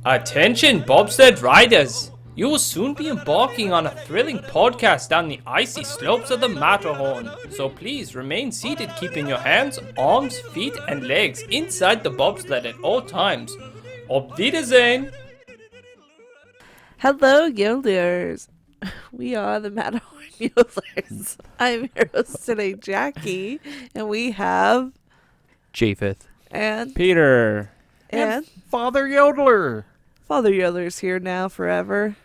Attention bobsled riders! You will soon be embarking on a thrilling podcast down the icy slopes of the Matterhorn. So please remain seated, keeping your hands, arms, feet, and legs inside the bobsled at all times. Auf Wiedersehen! Hello, Yodelers. We are the Matterhorn Yodelers. I'm your host today, Jackie, and we have Japheth and Peter. And Father Yodeler. Father Yodeler's here now forever.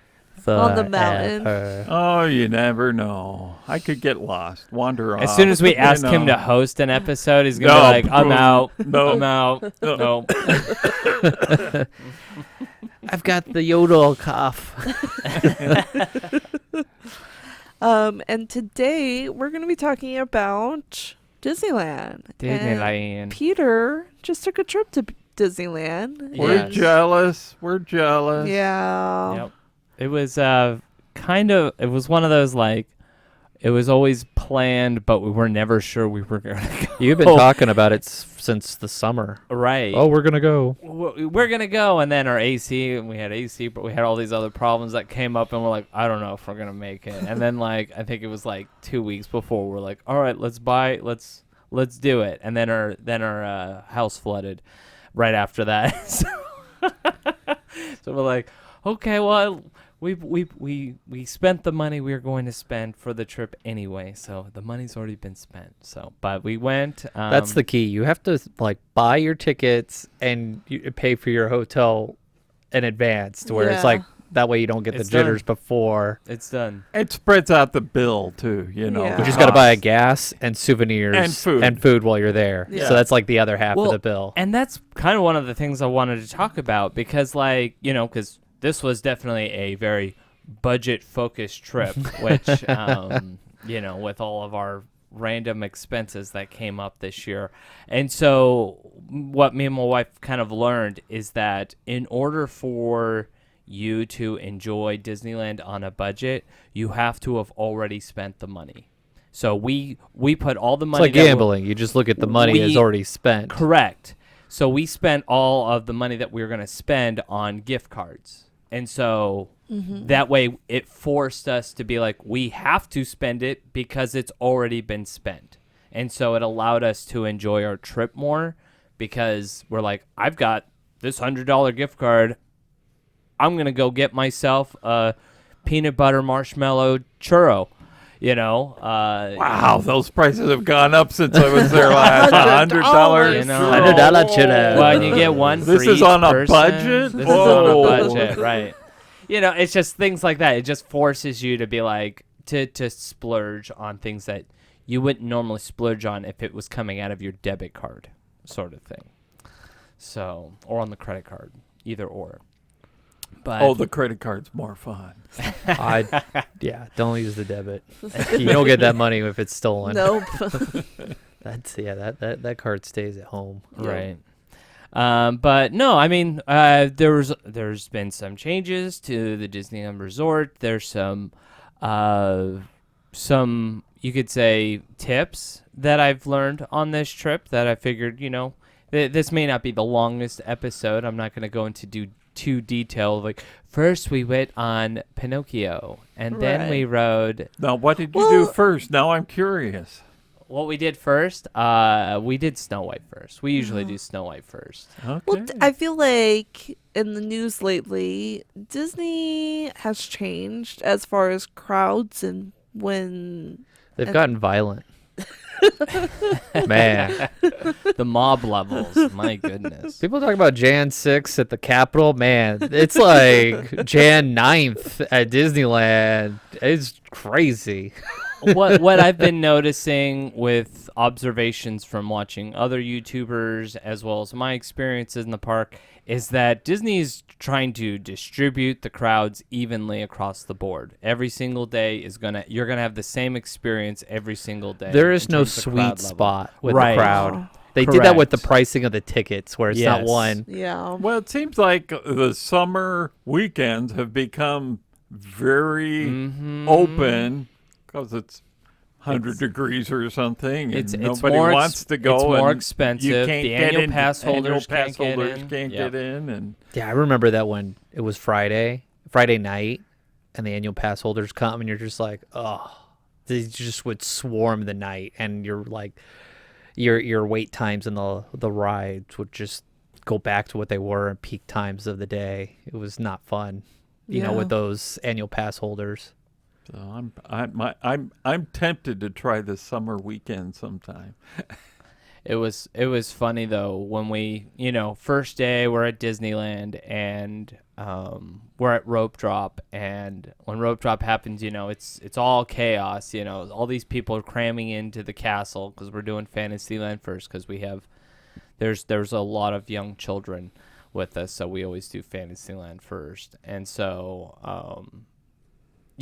On the mountain. Oh, you never know. I could get lost, wander off. As soon as we ask him to host an episode, he's going to be like, I'm out. No. I'm out. No. I've got the yodel cough. And today we're going to be talking about Disneyland. And Peter just took a trip to Disneyland. We're jealous. We're jealous. Yeah. Yep. It was it was one of those, like, it was always planned, but we were never sure we were going to go. You've been talking about it since the summer. Right. Oh, we're going to go. We're going to go. And then our AC, and we had AC, but we had all these other problems that came up, and we're like, I don't know if we're going to make it. And then, like, I think it was like 2 weeks before, we're like, all right, let's do it. And then our house flooded right after that. So we're like, okay, well, we spent the money we were going to spend for the trip anyway, so the money's already been spent. So, but we went. That's the key. You have to buy your tickets and you pay for your hotel in advance, to where it's like that way you don't get the jitters before it's done. It spreads out the bill too, you know. Yeah. You just got to buy a gas and souvenirs and food while you're there. Yeah. So that's like the other half of the bill. And that's kind of one of the things I wanted to talk about, because, like, you know, because this was definitely a very budget-focused trip, which, you know, with all of our random expenses that came up this year. And so what me and my wife kind of learned is that in order for you to enjoy Disneyland on a budget, you have to have already spent the money. So we put all the money. It's like gambling. You just look at the money is already spent. Correct. So we spent all of the money that we were going to spend on gift cards. And so that way it forced us to be like, we have to spend it because it's already been spent. And so it allowed us to enjoy our trip more, because we're like, I've got this $100 gift card. I'm going to go get myself a peanut butter marshmallow churro. You know, wow, those prices have gone up since I was there last. $100, you know, $100 churro. Well, and you get one. This for is each on a person. budget. This is on a budget, right? You know, it's just things like that. It just forces you to be like to splurge on things that you wouldn't normally splurge on if it was coming out of your debit card, sort of thing. So, or on the credit card, either or. But the credit card's more fun. Don't use the debit. You don't get that money if it's stolen. Nope. That card stays at home. Right. But no, I mean, there's been some changes to the Disneyland Resort. There's some you could say tips that I've learned on this trip that I figured, you know, this may not be the longest episode. I'm not going to go into too detailed. Like, first we went on Pinocchio, and then we rode. Now, what did you do first? Now I'm curious. What we did first, we did Snow White first. We usually do Snow White first. Okay. Well, I feel like in the news lately, Disney has changed as far as crowds and when they've gotten violent. Man, the mob levels, my goodness. People talk about Jan 6th at the Capitol. Man, it's like Jan 9th at Disneyland. It's crazy. What I've been noticing with observations from watching other YouTubers as well as my experiences in the park is that Disney's trying to distribute the crowds evenly across the board. Every single day you're gonna have the same experience every single day. There is no sweet spot with the crowd. They Correct. did that with the pricing of the tickets, where it's not one. Yeah. Well, it seems like the summer weekends have become very open, because it's 100 degrees or something, and it's nobody more wants to go. It's more and expensive. You can't the get annual in, pass holders can't can't get in. And Yeah, I remember that when it was Friday night, and the annual pass holders come, and you're just like, oh, they just would swarm the night, and you're like, your wait times in the rides would just go back to what they were in peak times of the day. It was not fun, you know, with those annual pass holders. So I'm tempted to try this summer weekend sometime. It was funny though when we, first day we're at Disneyland and we're at rope drop, and when rope drop happens, it's all chaos. All these people are cramming into the castle because we're doing Fantasyland first because there's a lot of young children with us, so we always do Fantasyland first. And so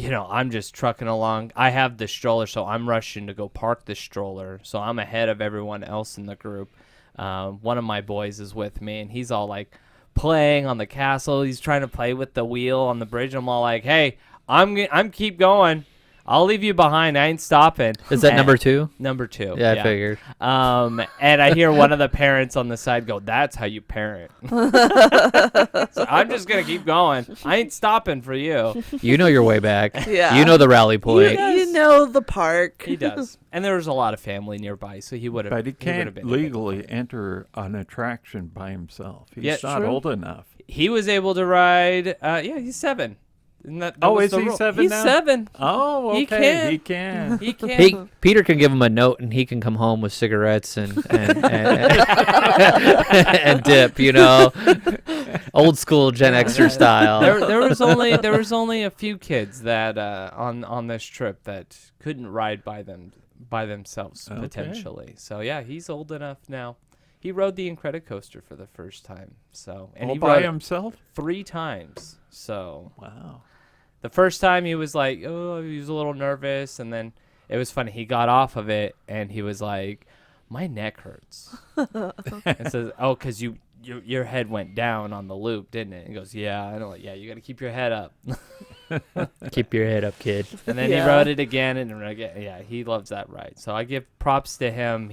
I'm just trucking along. I have the stroller, so I'm rushing to go park the stroller. So I'm ahead of everyone else in the group. One of my boys is with me, and he's all like playing on the castle. He's trying to play with the wheel on the bridge. I'm all like, hey, I'm keep going. I'll leave you behind. I ain't stopping. Is that number 2? Number 2. Yeah, I figured. And I hear one of the parents on the side go, "That's how you parent." So I'm just gonna keep going. I ain't stopping for you. You know your way back. Yeah. You know the rally point. You know the park. He does. And there was a lot of family nearby, so he would have. But he can't been legally enter an attraction by himself. He's not true. old enough. He was able to ride. He's 7. Isn't that Is he 7 He's now? 7. Oh, okay. He can. He can. He can. Peter can give him a note, and he can come home with cigarettes and dip. Old school Gen Xer style. There was only a few kids that on this trip that couldn't ride by themselves potentially. So yeah, he's old enough now. He rode the Incredicoaster for the first time. So and he by rode himself 3 times. So wow. The first time he was like, oh, he was a little nervous, and then it was funny. He got off of it and he was like, my neck hurts. And says, oh, because your head went down on the loop, didn't it? He goes, yeah. And I'm like, yeah, you got to keep your head up. Keep your head up, kid. And then he rode it again, and yeah, he loves that ride. So I give props to him.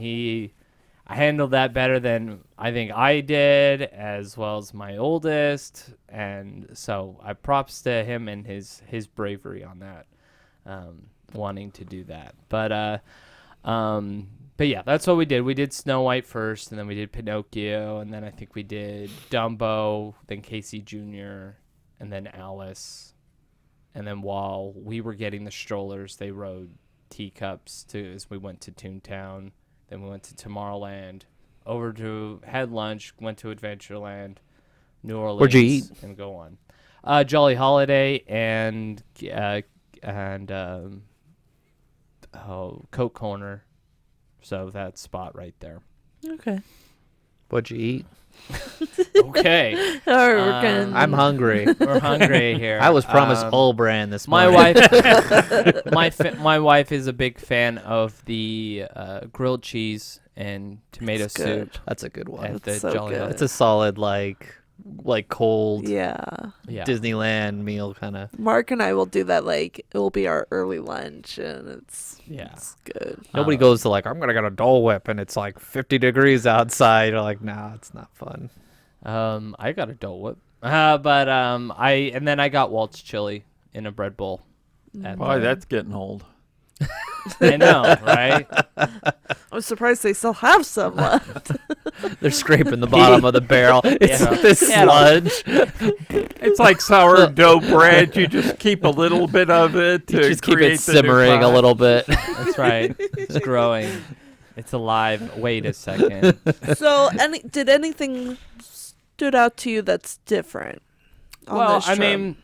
I handled that better than I think I did, as well as my oldest, and so I props to him and his bravery on that, wanting to do that. But yeah, that's what we did. We did Snow White first, and then we did Pinocchio, and then I think we did Dumbo, then Casey Jr., and then Alice, and then while we were getting the strollers, they rode teacups as we went to Toontown. Then we went to Tomorrowland, had lunch, went to Adventureland, New Orleans. Where'd you eat? And go on. Jolly Holiday and Coke Corner. So that spot right there. Okay. What'd you eat? Okay. All right, we're gonna. I'm hungry. We're hungry here. I was promised all brand this my morning. my wife is a big fan of the grilled cheese and tomato soup. That's a good one. At the so Jolly good. Holiday. It's a solid like cold Yeah. Disneyland meal kind of. Mark and I will do that. Like it will be our early lunch, and it's good. Nobody goes to like, I'm gonna get a Dole Whip and it's like 50 degrees outside. You're like, nah, it's not fun. I got a Dole Whip, but I got Walt's chili in a bread bowl. Boy, that's getting old. I know, right? I'm surprised they still have some left. They're scraping the bottom of the barrel. It's this sludge. It's like sourdough bread. You just keep a little bit of it to Just keep create it the new simmering a product. little bit. That's right. It's growing. It's alive. Wait a second. So, did anything stood out to you that's different? On this trip?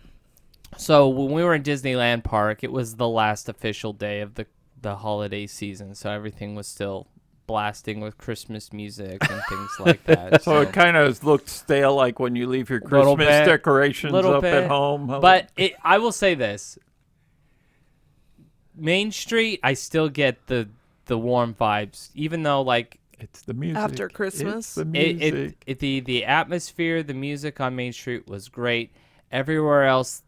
So when we were in Disneyland Park, it was the last official day of the holiday season, so everything was still blasting with Christmas music and things like that. So it kind of looked stale, like when you leave your Christmas decorations up at home. But I will say this. Main Street, I still get the warm vibes, even though like it's the music. After Christmas? It's the music. The atmosphere, the music on Main Street was great. Everywhere else,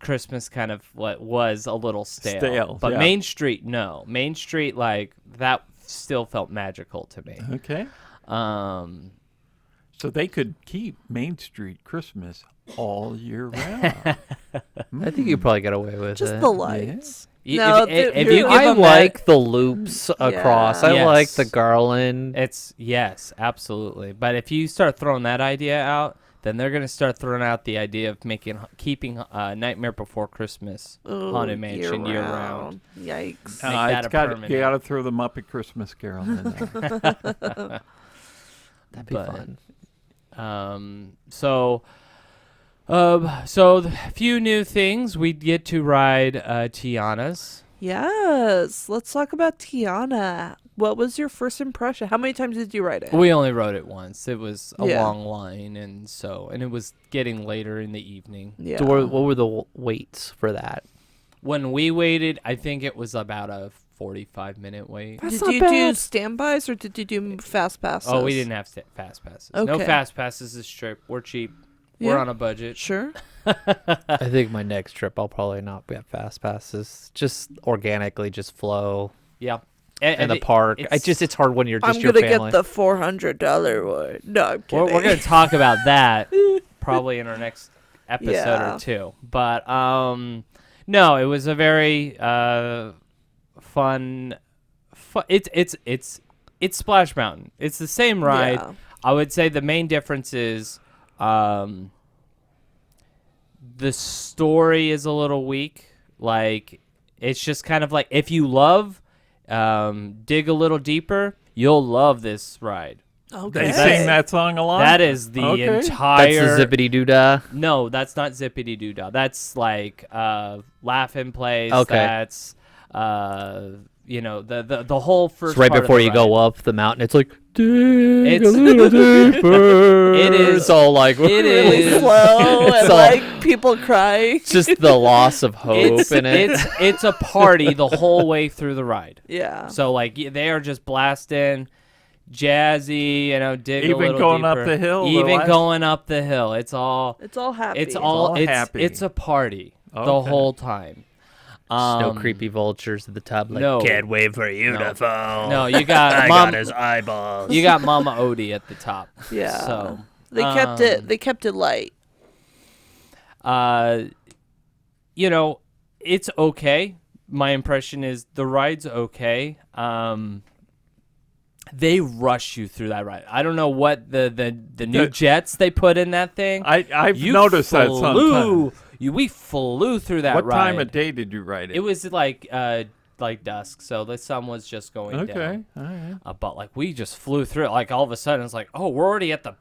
Christmas kind of what was a little stale. But yeah. Main Street, no. Main Street, like, that still felt magical to me. Okay. So they could keep Main Street Christmas all year round. I think you probably get away with Just it. the lights. No, if you give I them like the loops across. Yeah. I like Yes. the garland. yes, absolutely. But if you start throwing that idea out, then they're gonna start throwing out the idea of keeping Nightmare Before Christmas Haunted Mansion year round. Yikes. Make that a permanent. You got to throw the Muppet Christmas Carol in there. That'd be fun. So a few new things. We get to ride Tiana's. Yes. Let's talk about Tiana. What was your first impression? How many times did you ride it? We only rode it once. It was a Yeah. long line, and it was getting later in the evening. Yeah. So what were the waits for that? When we waited, I think it was about a 45-minute wait. Did you do standbys or did you do fast passes? Oh, we didn't have fast passes. No Okay. fast passes this trip. We're cheap. Yeah. We're on a budget. Sure. I think my next trip I'll probably not get fast passes. Just organically, just flow Yeah. in the park. It's hard when you're just I'm your gonna family. get the $400 one. No, I'm kidding. We're going to talk about that probably in our next episode Yeah. or two. But no, it was a very fun. It's Splash Mountain. It's the same ride. Yeah. I would say the main difference is the story is a little weak. Like, it's just kind of like, if you love dig a little deeper, you'll love this ride. Okay. They sing that song a lot? That is the Okay. entire. That's the zippity doo dah. No, that's not Zippity Doo Dah. That's like Laugh in Place. Okay. That's the whole first. It's right part of before the you go ride. up the mountain. It's like dig It's- a little deeper. It is- It's all like it Really is- slow and all- like people crying. It's just the loss of hope in it. It's a party the whole way through the ride. Yeah. So like they are just blasting, jazzy, dig a Even little going up deeper. the hill, the Even last- going up the hill. It's all. It's all happy. It's all. all It's happy. it's a party the Okay. whole time. No creepy vultures at the top. Like, no. can't wait for you No. to fall. No, you got I Mom. got his eyeballs. You got Mama Odie at the top. Yeah. So They kept it. They kept it light. It's okay. My impression is the ride's okay. They rush you through that ride. I don't know what the new jets they put in that thing. I've You noticed that sometimes. We flew through that What ride. time of day did you ride it? It was like dusk, so the sun was just going down. Okay. All right. But like we just flew through it. Like all of a sudden it's like, oh, we're already at the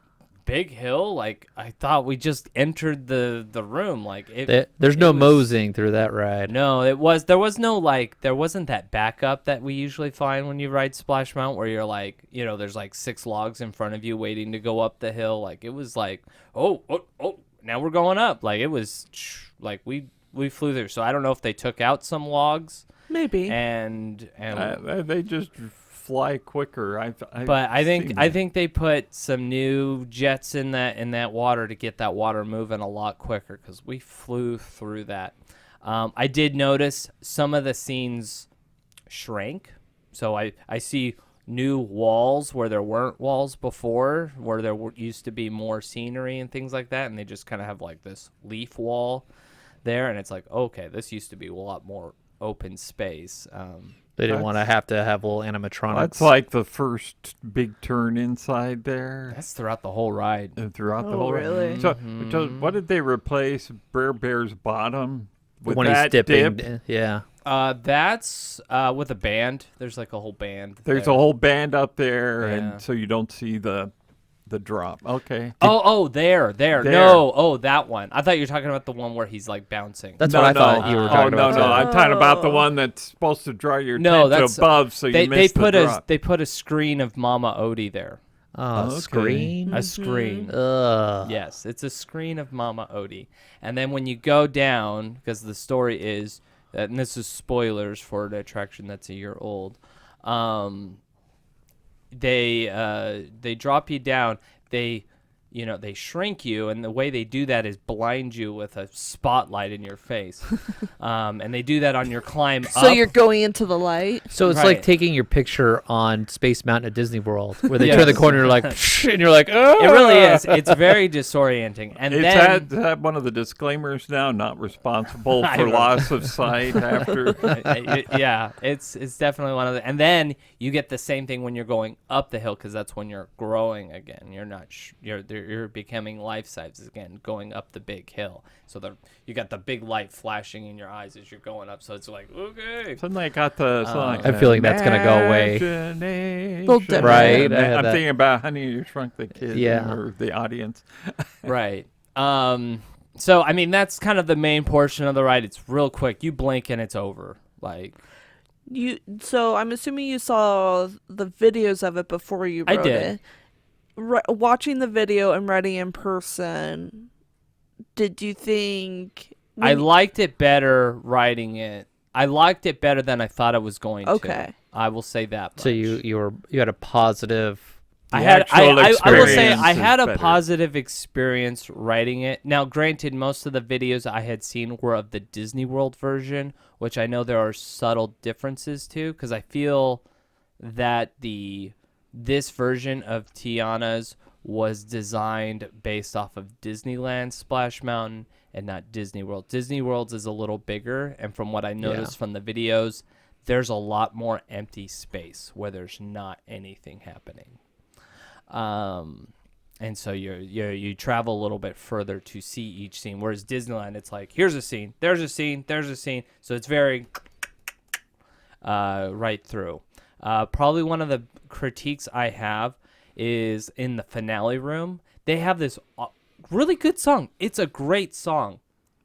big hill. Like I thought we just entered the room. Like There's no it was- moseying through that ride. No, there wasn't that backup that we usually find when you ride Splash Mountain, where you're like, there's like 6 logs in front of you waiting to go up the hill. Like it was like, oh, now we're going up. Like it was like we flew there. So I don't know if they took out some logs Maybe. and They just fly quicker. but I seen think they put some new jets in that water to get that water moving a lot quicker, because we flew through that. I did notice some of the scenes shrank, so I see new walls where there weren't walls before, where there used to be more scenery and things like that, and they just kind of have like this leaf wall there, and it's like, okay, this used to be a lot more open space. They didn't want to have little animatronics. That's like the first big turn inside there. That's throughout the whole ride. And throughout the Oh, whole really? So what did they replace Bear Bear's bottom with? when he's that dipping. dip? Yeah. That's with a band. There's like a whole band. There's there. a whole band up there, Yeah. and so you don't see the drop. Okay. There. No, that one. I thought you were talking about the one where he's like bouncing. That's what I thought you were talking about. No, too. I'm talking about the one that's supposed to draw your No, attention that's above, so you miss the drop. they put a screen of Mama Odie there. Oh, Okay. screen. A screen. Ugh. Yes, it's a screen of Mama Odie. And then when you go down, because the story is, and this is spoilers for an attraction that's a year old, they drop you down. They they shrink you, and the way they do that is blind you with a spotlight in your face. And they do that on your climb up. So you're going into the light? So it's Right. like taking your picture on Space Mountain at Disney World, where they turn the corner, you're like, and you're like, oh. It really is. It's very disorienting. And It's then had one of the disclaimers now, not responsible I for know. loss of sight after. yeah, it's definitely one of the. And then you get the same thing when you're going up the hill, because that's when you're growing again. You're not. You're becoming life size again, going up the big hill. So you got the big light flashing in your eyes as you're going up. So it's like, okay. Suddenly I got the song. I feel like that's gonna go away. Little dip. Right, I'm I had that. thinking about Honey, You Shrunk the Kid. Yeah. Or the audience. Right. So I mean, that's kind of the main portion of the ride. It's real quick. You blink and it's over. Like. So I'm assuming you saw the videos of it before you I rode did. it. Watching the video and riding in person, did you think... I liked it better riding it. I liked it better than I thought it was going to. Okay. I will say that much. So you had a positive. I will say I experience had is a better. positive experience writing it. Now, granted, most of the videos I had seen were of the Disney World version, which I know there are subtle differences to, because I feel that this version of Tiana's was designed based off of Disneyland Splash Mountain and not Disney World. Disney World's is a little bigger, and from what I noticed from the videos, there's a lot more empty space where there's not anything happening. And so you travel a little bit further to see each scene, whereas Disneyland, it's like, here's a scene, there's a scene, there's a scene. So it's very right through. Probably one of the critiques I have is in the finale room. They have this really good song. It's a great song.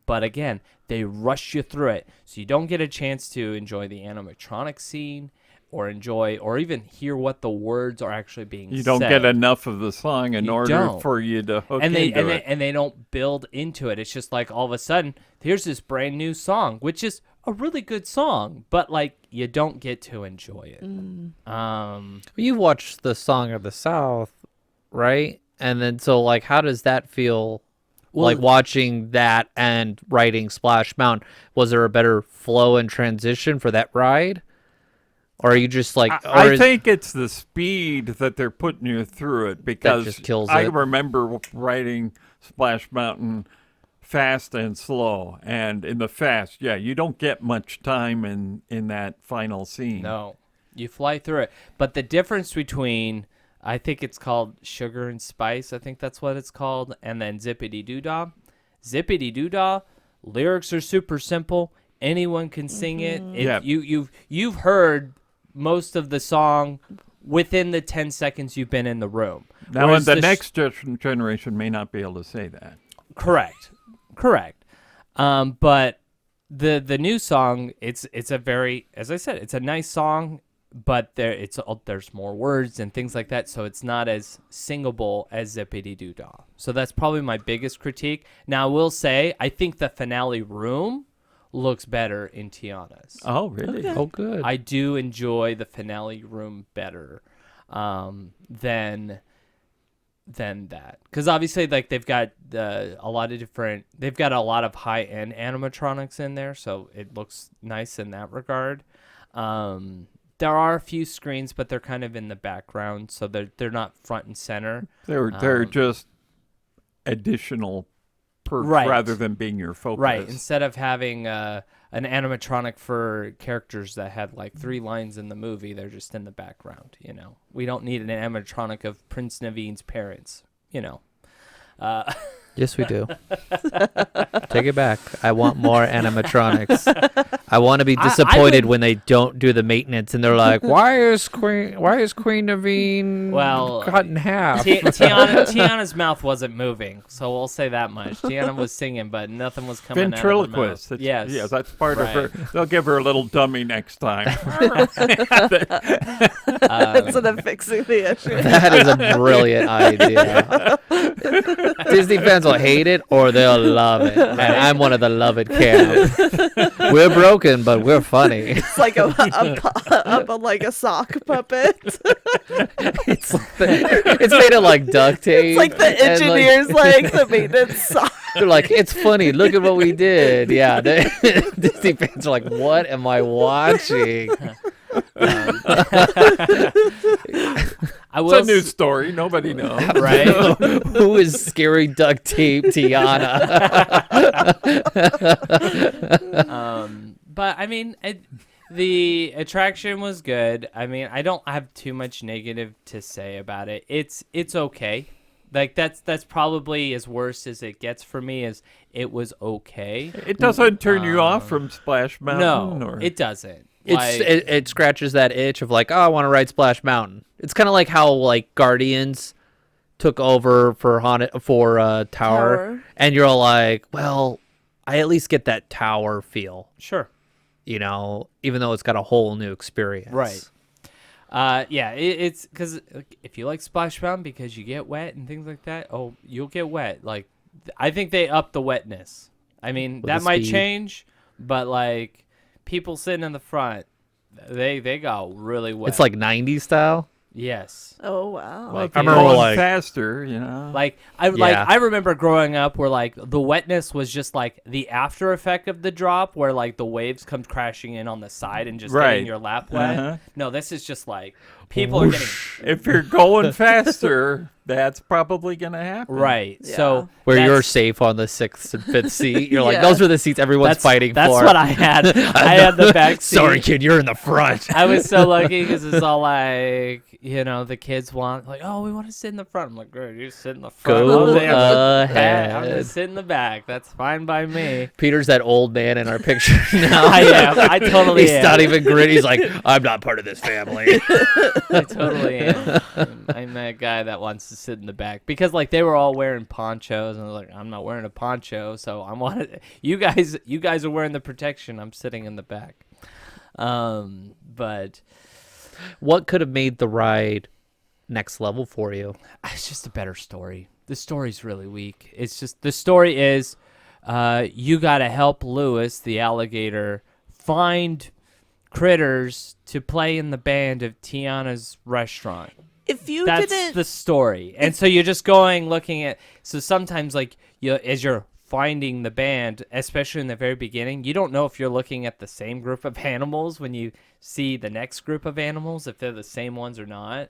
But again, they rush you through it. So you don't get a chance to enjoy the animatronic scene or enjoy or even hear what the words are actually being said. You don't get enough of the song in order don't. for you to hook and they into it. and they don't build into it. It's just like all of a sudden, here's this brand new song, which is a really good song, but like you don't get to enjoy it. You watched the Song of the South, right? And then so like, how does that feel? Like watching that and riding Splash Mountain, was there a better flow and transition for that ride? Or are you just like... I think it's the speed that they're putting you through it, because just kills I it. remember riding Splash Mountain fast and slow. And in the fast, you don't get much time in that final scene. No, you fly through it. But the difference between, I think it's called Sugar and Spice, I think that's what it's called, and then Zippity Doo Dah. Zippity Doo Dah, lyrics are super simple. Anyone can sing it. You've heard most of the song within the 10 seconds you've been in the room. Now, Whereas the next generation may not be able to say that. Correct. But the new song, it's a very, as I said, it's a nice song, but there's more words and things like that, so it's not as singable as Zippity Doo Dah. So that's probably my biggest critique. Now, I will say, I think the finale room looks better in Tiana's. Oh, really? Okay. Oh, good. I do enjoy the finale room better than that, because obviously, like, they've got a lot of high-end animatronics in there, so it looks nice in that regard. There are a few screens, but they're kind of in the background, so they're not front and center. They're just additional perks rather than being your focus. Right. Instead of having an animatronic for characters that had like 3 lines in the movie, they're just in the background. We don't need an animatronic of Prince Naveen's parents. Yes, we do. Take it back. I want more animatronics. I want to be disappointed when they don't do the maintenance and they're like, "Why is Queen Well, cut in half?" Tiana's mouth wasn't moving, so we'll say that much. Tiana was singing, but nothing was coming out of her mouth. Ventriloquist. Yes. Yeah, that's part of her. They'll give her a little dummy next time. Instead of fixing the issue. That is a brilliant idea. Disney fans will hate it or they'll love it. And I'm one of the love it camp. We're broken, but we're funny. It's like like a sock puppet. It's made of like duct tape. It's like the engineer's the maintenance sock. They're like, it's funny. Look at what we did. Yeah, Disney fans are like, what am I watching? It's a new story. Nobody knows. Right? Who is scary duct tape Tiana? But I mean, the attraction was good. I mean, I don't have too much negative to say about it. It's okay. Like that's probably as worse as it gets for me. Is it was okay. It doesn't turn you off from Splash Mountain. No, it doesn't. It scratches that itch of like, oh, I want to ride Splash Mountain. It's kind of like how like Guardians took over for Tower, and you're like, well, I at least get that tower feel. Sure. You know, even though it's got a whole new experience. Right. Yeah, it's because if you like Splash Mountain because you get wet and things like that, you'll get wet. Like, I think they upped the wetness. I mean, that might change, but like people sitting in the front, they got really wet. It's like 90s style. Yes. Oh wow. Like I remember going like faster, you know. I remember growing up where like the wetness was just like the after effect of the drop where like the waves come crashing in on the side and just getting your lap wet. Uh-huh. No, this is just like people are getting If you're going faster, that's probably gonna happen. right. Yeah. So where you're safe on the 6th and 5th seat. You're like, Yeah. those are the seats everyone's fighting That's for. what I had. I had the back seat. Sorry, kid, you're in the front. I was so lucky because it's all like, you know, the kids want like, oh, we want to sit in the front. I'm like, girl, you sit in the front. Go ahead. I'm ahead. gonna sit in the back. That's fine by me. Peter's that old man in our picture now. I am. I totally He's am. not even gritty. He's like, I'm not part of this family. I totally am. I'm that guy that wants to sit in the back because like they were all wearing ponchos and I was like, I'm not wearing a poncho, so you guys are wearing the protection. I'm sitting in the back. But What could have made the ride next level for you? it's just a better story. The story's really weak. It's just the story is you got to help Lewis, the alligator, find critters to play in the band of Tiana's restaurant. If you That's didn't, the story. And so you're just looking at, so sometimes like as you're finding the band, especially in the very beginning, you don't know if you're looking at the same group of animals when you see the next group of animals, if they're the same ones or not.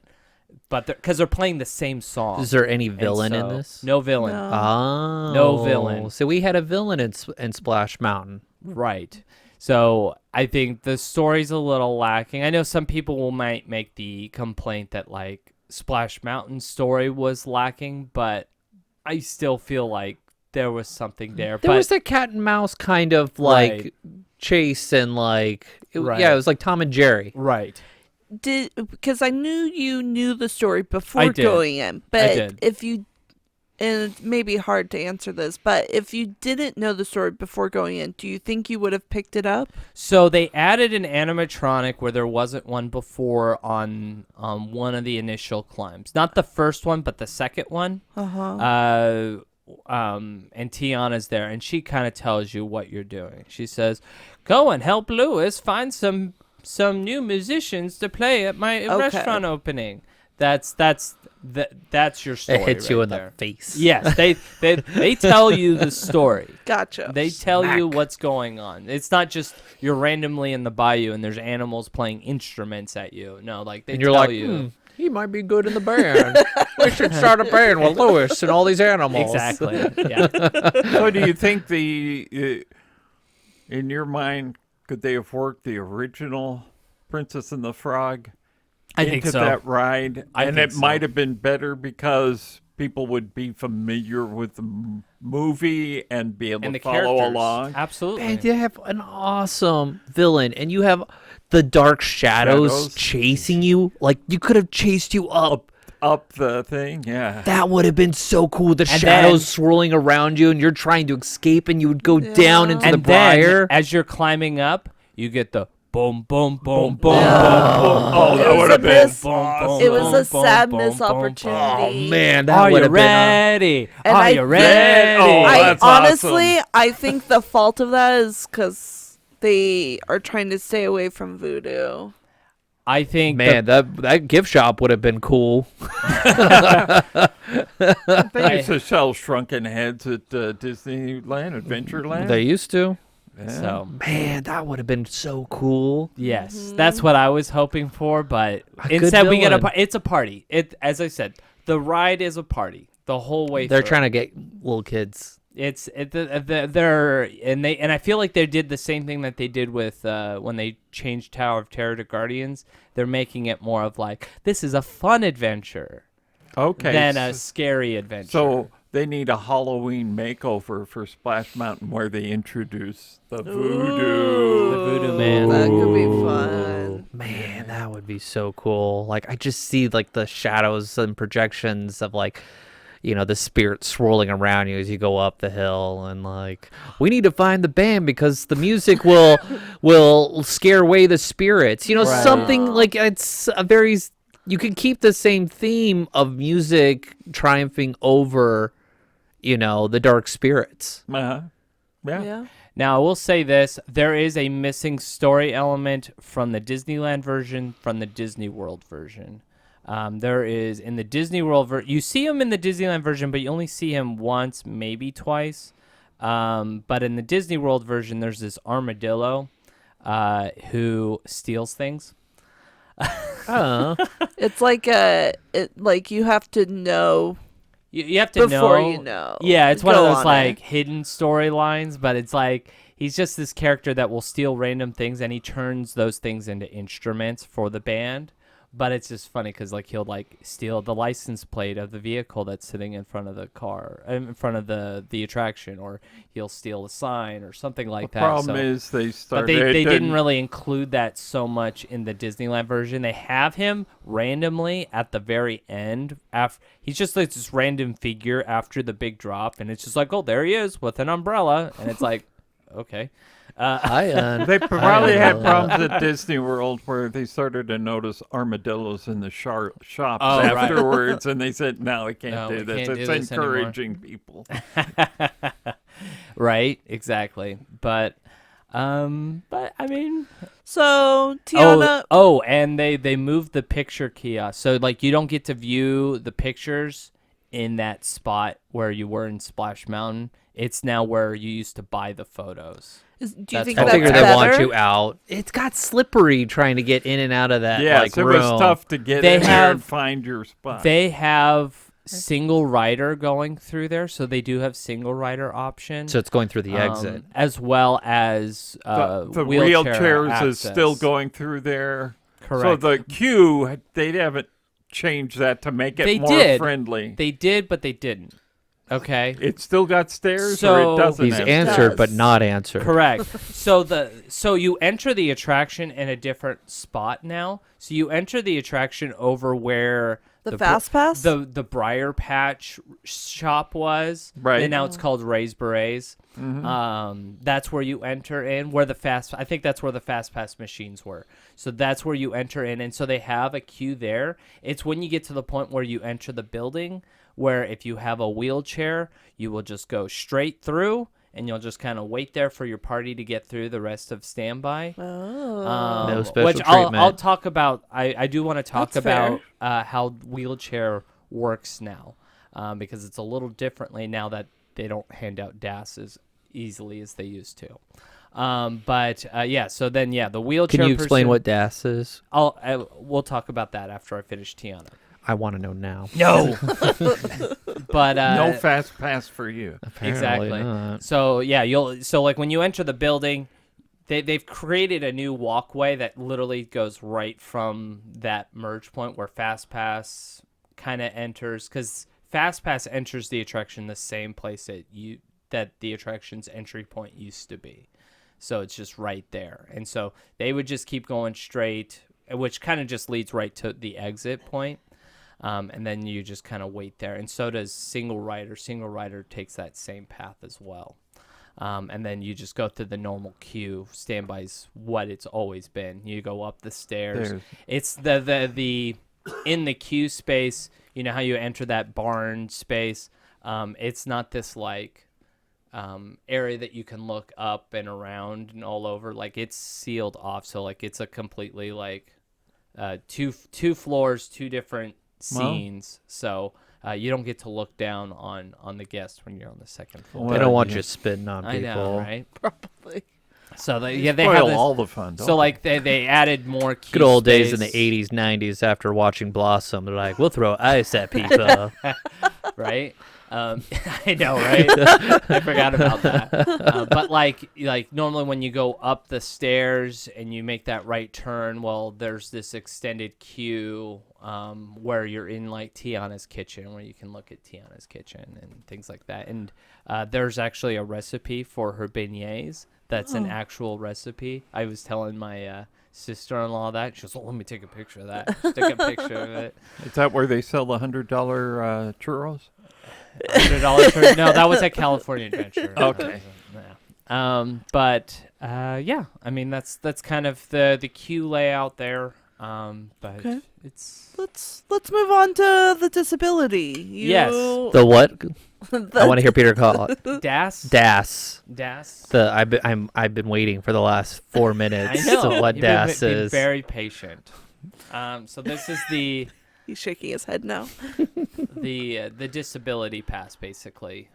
But because they're playing the same song. Is there any villain in so- this? No villain. No. Oh. No villain. So we had a villain in Splash Mountain. Right. So I think the story's a little lacking. I know some people might make the complaint that like Splash Mountain story was lacking, but I still feel like there was something there. There was the cat and mouse kind of like Right. chase and like, Right. yeah, it was like Tom and Jerry. right. because I knew you knew the story I before did. going in, but did. if you, and it may be hard to answer this, but if you didn't know the story before going in, do you think you would have picked it up? So they added an animatronic where there wasn't one before on one of the initial climbs. Not the first one, but the second one. Uh-huh. And Tiana's there, and she kind of tells you what you're doing. She says, "Go and help Lewis find some new musicians to play at my restaurant opening." That's your story. It hits you right in there. the face. Yes, they tell you the story. Gotcha. They tell you what's going on. It's not just you're randomly in the bayou and there's animals playing instruments at you. No, like they And you're tell like, you. he might be good in the band. We should start a band with Lewis and all these animals. Exactly. Yeah. So do you think in your mind, could they have worked the original Princess and the Frog I think into so. that ride? I and think it so. might have been better because people would be familiar with the movie and be able And to the follow characters. along. Absolutely. And you have an awesome villain, and you have the dark shadows chasing you. Like, you could have chased you up. Up the thing, yeah. That would have been so cool. The And shadows then- swirling around you, and you're trying to escape, and you would go down into the and then, briar. as you're climbing up, you get the boom, boom, boom, boom, boom, Yeah. boom. Oh, that would have been awesome. It was a Boom, sad boom, missed boom, boom. opportunity. Oh man, that Are would you have been. ready? And Are I you think- ready? Oh, I that's honestly, awesome. I think the fault of that is because they are trying to stay away from voodoo. I think Man, that gift shop would have been cool. They used to sell shrunken heads at Disneyland, Adventureland. They used to. Yeah. so. Man, that would have been so cool. Yes, that's what I was hoping for, but A good instead we get villain. it's a party. As I said, the ride is a party the whole way They're through. trying to get little kids. They're and I feel like they did the same thing that they did with when they changed Tower of Terror to Guardians. They're making it more of like this is a fun adventure Okay. than a scary adventure. So they need a Halloween makeover for Splash Mountain where they introduce the voodoo. The voodoo man. That could be fun. Man, that would be so cool. Like I just see like the shadows and projections of like, you know, the spirit swirling around you as you go up the hill, and like we need to find the band because the music will scare away the spirits. You know, Right. something like it's a very. You can keep the same theme of music triumphing over, you know, the dark spirits. Uh-huh. Yeah. Yeah. Now, I will say this. There is a missing story element from the Disneyland version, from the Disney World version. There is, in the Disney World version, you see him in the Disneyland version, but you only see him once, maybe twice. But in the Disney World version, there's this armadillo who steals things. Oh, It's like like you have to know You have to before know. you know. Yeah, it's one of Go those on like it. hidden storylines, but it's like he's just this character that will steal random things and he turns those things into instruments for the band. But it's just funny because like he'll like steal the license plate of the vehicle that's sitting in front of the car, in front of the attraction, or he'll steal a sign or something like The that. problem So- is they but started. they didn't really include that so much in the Disneyland version. They have him randomly at the very end. He's just like this random figure after the big drop, and it's just like, oh, there he is with an umbrella, and it's like, okay. They probably had problems at Disney World where they started to notice armadillos in the shops Oh, right. afterwards, and they said, "No, we can't No, do we this. can't do It's this anymore." encouraging people." Right, exactly. But I mean, So Tiana, and they moved the picture kiosk, so like you don't get to view the pictures in that spot where you were in Splash Mountain. It's now where you used to buy the photos. do you that's think I that's figure better? they want you out. It's got slippery trying to get in and out of that. Yes, like, it room. was tough to get They in there have- and find your spot. They have single rider going through there, so they do have single rider option. So it's going through the exit. As well as the wheelchair wheelchairs is access. still going through there. Correct. So the queue, they haven't changed that to make it They more did. friendly. They did, but they didn't. Okay. It still got stairs, or So- it doesn't. He's have answered does. but not answered. Correct. So you enter the attraction in a different spot now. So you enter the attraction over where The Fast Pass? the Briar Patch shop was, Right. and now it's called Ray's Berets. That's where you enter in, where I think that's where the Fast Pass machines were. So that's where you enter in, and so they have a queue there. It's when you get to the point where you enter the building, where if you have a wheelchair, you will just go straight through, and you'll just kind of wait there for your party to get through the rest of standby. Oh. No special Which I'll treatment. talk about. I do want to talk That's about how wheelchair works now, because it's a little differently now that they don't hand out DAS as easily as they used to. So then the wheelchair. Can you explain person- what DAS is? we'll talk about that after I finish Tiana. I want to know now. No, but no fast pass for you. exactly. not. So like when you enter the building, they've created a new walkway that literally goes right from that merge point where Fast Pass kind of enters, because Fast Pass enters the attraction the same place that the attraction's entry point used to be. So it's just right there. And so they would just keep going straight, which kind of just leads right to the exit point. And then you just kind of wait there. And so does single rider. Single rider takes that same path as well. And then you just go through the normal queue. Standby's what it's always been. You go up the stairs. It's the in the queue space. You know how you enter that barn space. It's not this like area that you can look up and around and all over. Like it's sealed off. So like it's a completely like two floors, two different scenes. So. You don't get to look down on the guests when you're on the second floor. They don't want you spitting on people. I know, right? Probably. So they Spoil have this, all the fun. So like they added more queue Good old space. days in the 80s, 90s after watching Blossom. They're like, we'll throw ice at people. Right? I know, right? I forgot about that. But like normally when you go up the stairs and you make that right turn, well, there's this extended queue where you're in like Tiana's kitchen, where you can look at Tiana's kitchen and things like that. And there's actually a recipe for her beignets. That's an actual recipe. I was telling my sister-in-law that. She goes, "Oh, let me take a picture of that." Take a picture of it. Is that where they sell the $100 churros? $100 no, that was at California Adventure. Okay. But yeah, I mean that's kind of the queue layout there. But Okay. it's Let's move on to the disability. Yes. The what? I want to hear Peter call it. DAS. DAS. DAS. I've been waiting for the last 4 minutes I know. to what You've DAS been is. very patient. So this is the He's shaking his head now. the disability pass basically.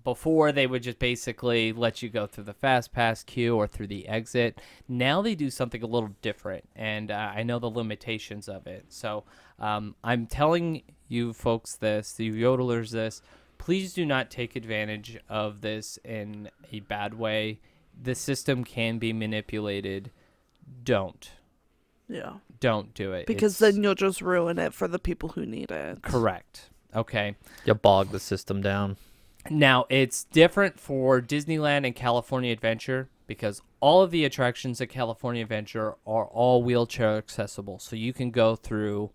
Before they would just basically let you go through the fast pass queue or through the exit. Now they do something a little different, and I know the limitations of it. So I'm telling you folks this, the yodelers this. Please do not take advantage of this in a bad way. The system can be manipulated. Don't do it. Because then you'll just ruin it for the people who need it. Correct. Okay. You bog the system down. Now, it's different for Disneyland and California Adventure because all of the attractions at California Adventure are all wheelchair accessible. So you can go through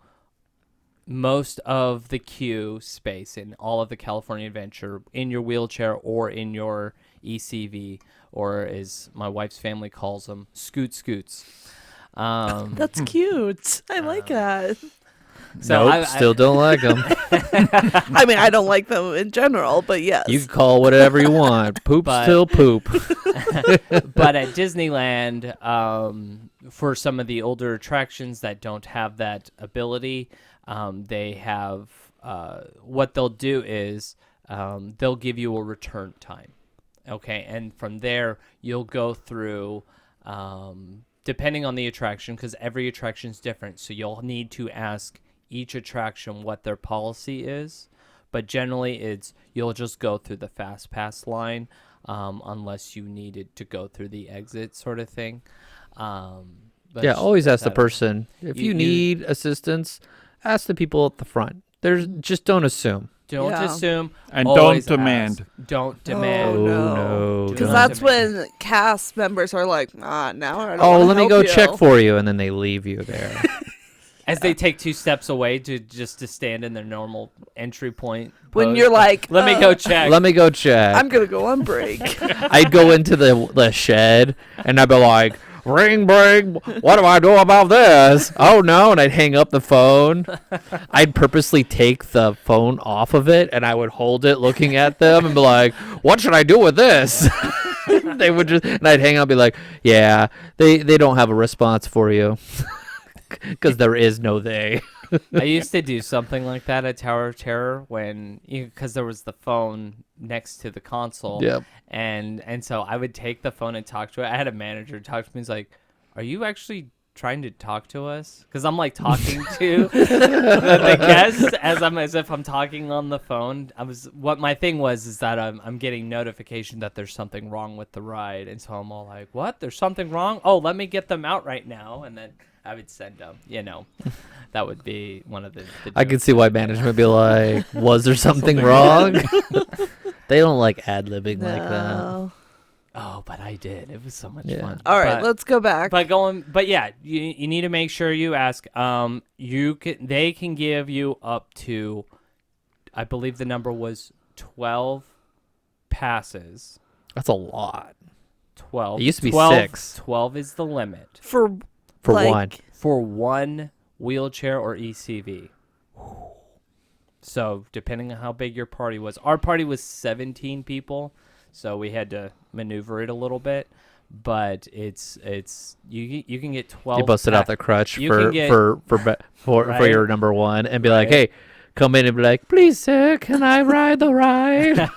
most of the queue space in all of the California Adventure in your wheelchair or in your ECV, or as my wife's family calls them, scoots. That's cute. I like that. So Nope, still don't like them. I mean, I don't like them in general, but yes. You can call whatever you want. Poop still poop. But at Disneyland, for some of the older attractions that don't have that ability, they have what they'll do is they'll give you a return time. Okay, and from there you'll go through depending on the attraction, because every attraction is different, so you'll need to ask each attraction what their policy is. But generally it's you'll just go through the fast pass line unless you needed to go through the exit sort of thing. Yeah, always ask the person. If you need assistance, ask the people at the front. Just don't assume. Don't assume. And always don't demand. Ask. Don't demand. Oh, no. Because don't. that's when cast members are like, now I don't let me help go you. check for you, and then they leave you there. As they take 2 steps away to stand in their normal entry point. When pose. you're like, let me go check. Let me go check. I'm going to go on break. I'd go into the shed, and I'd be like, ring, ring, what do I do about this? Oh, no, and I'd hang up the phone. I'd purposely take the phone off of it, and I would hold it looking at them and be like, what should I do with this? They would just, and I'd hang up and be like, yeah, they don't have a response for you. Because there is no they. I used to do something like that at Tower of Terror because there was the phone next to the console. Yep. And so I would take the phone and talk to it. I had a manager talk to me. He's like, "Are you actually trying to talk to us?" Because I'm like talking to the guest as if I'm talking on the phone. What my thing was is that I'm getting notification that there's something wrong with the ride, and so I'm all like, "What? There's something wrong? Oh, let me get them out right now," and then I would send them, that would be one of the I could see why management would be like, was there something wrong? They don't like ad-libbing like that. Oh, but I did. It was so much Yeah. fun. All right, let's go back. But yeah, you need to make sure you ask. They can give you up to, I believe the number was 12 passes. That's a lot. 12. It used to be 12, 6. 12 is the limit For For one. for one wheelchair or ECV. So depending on how big your party was, our party was 17 people, so we had to maneuver it a little bit. But it's you can get 12. You busted out the crutch You for can get- for Right. your number one and be like, Right. hey, come in and be like, please sir, can I ride the ride?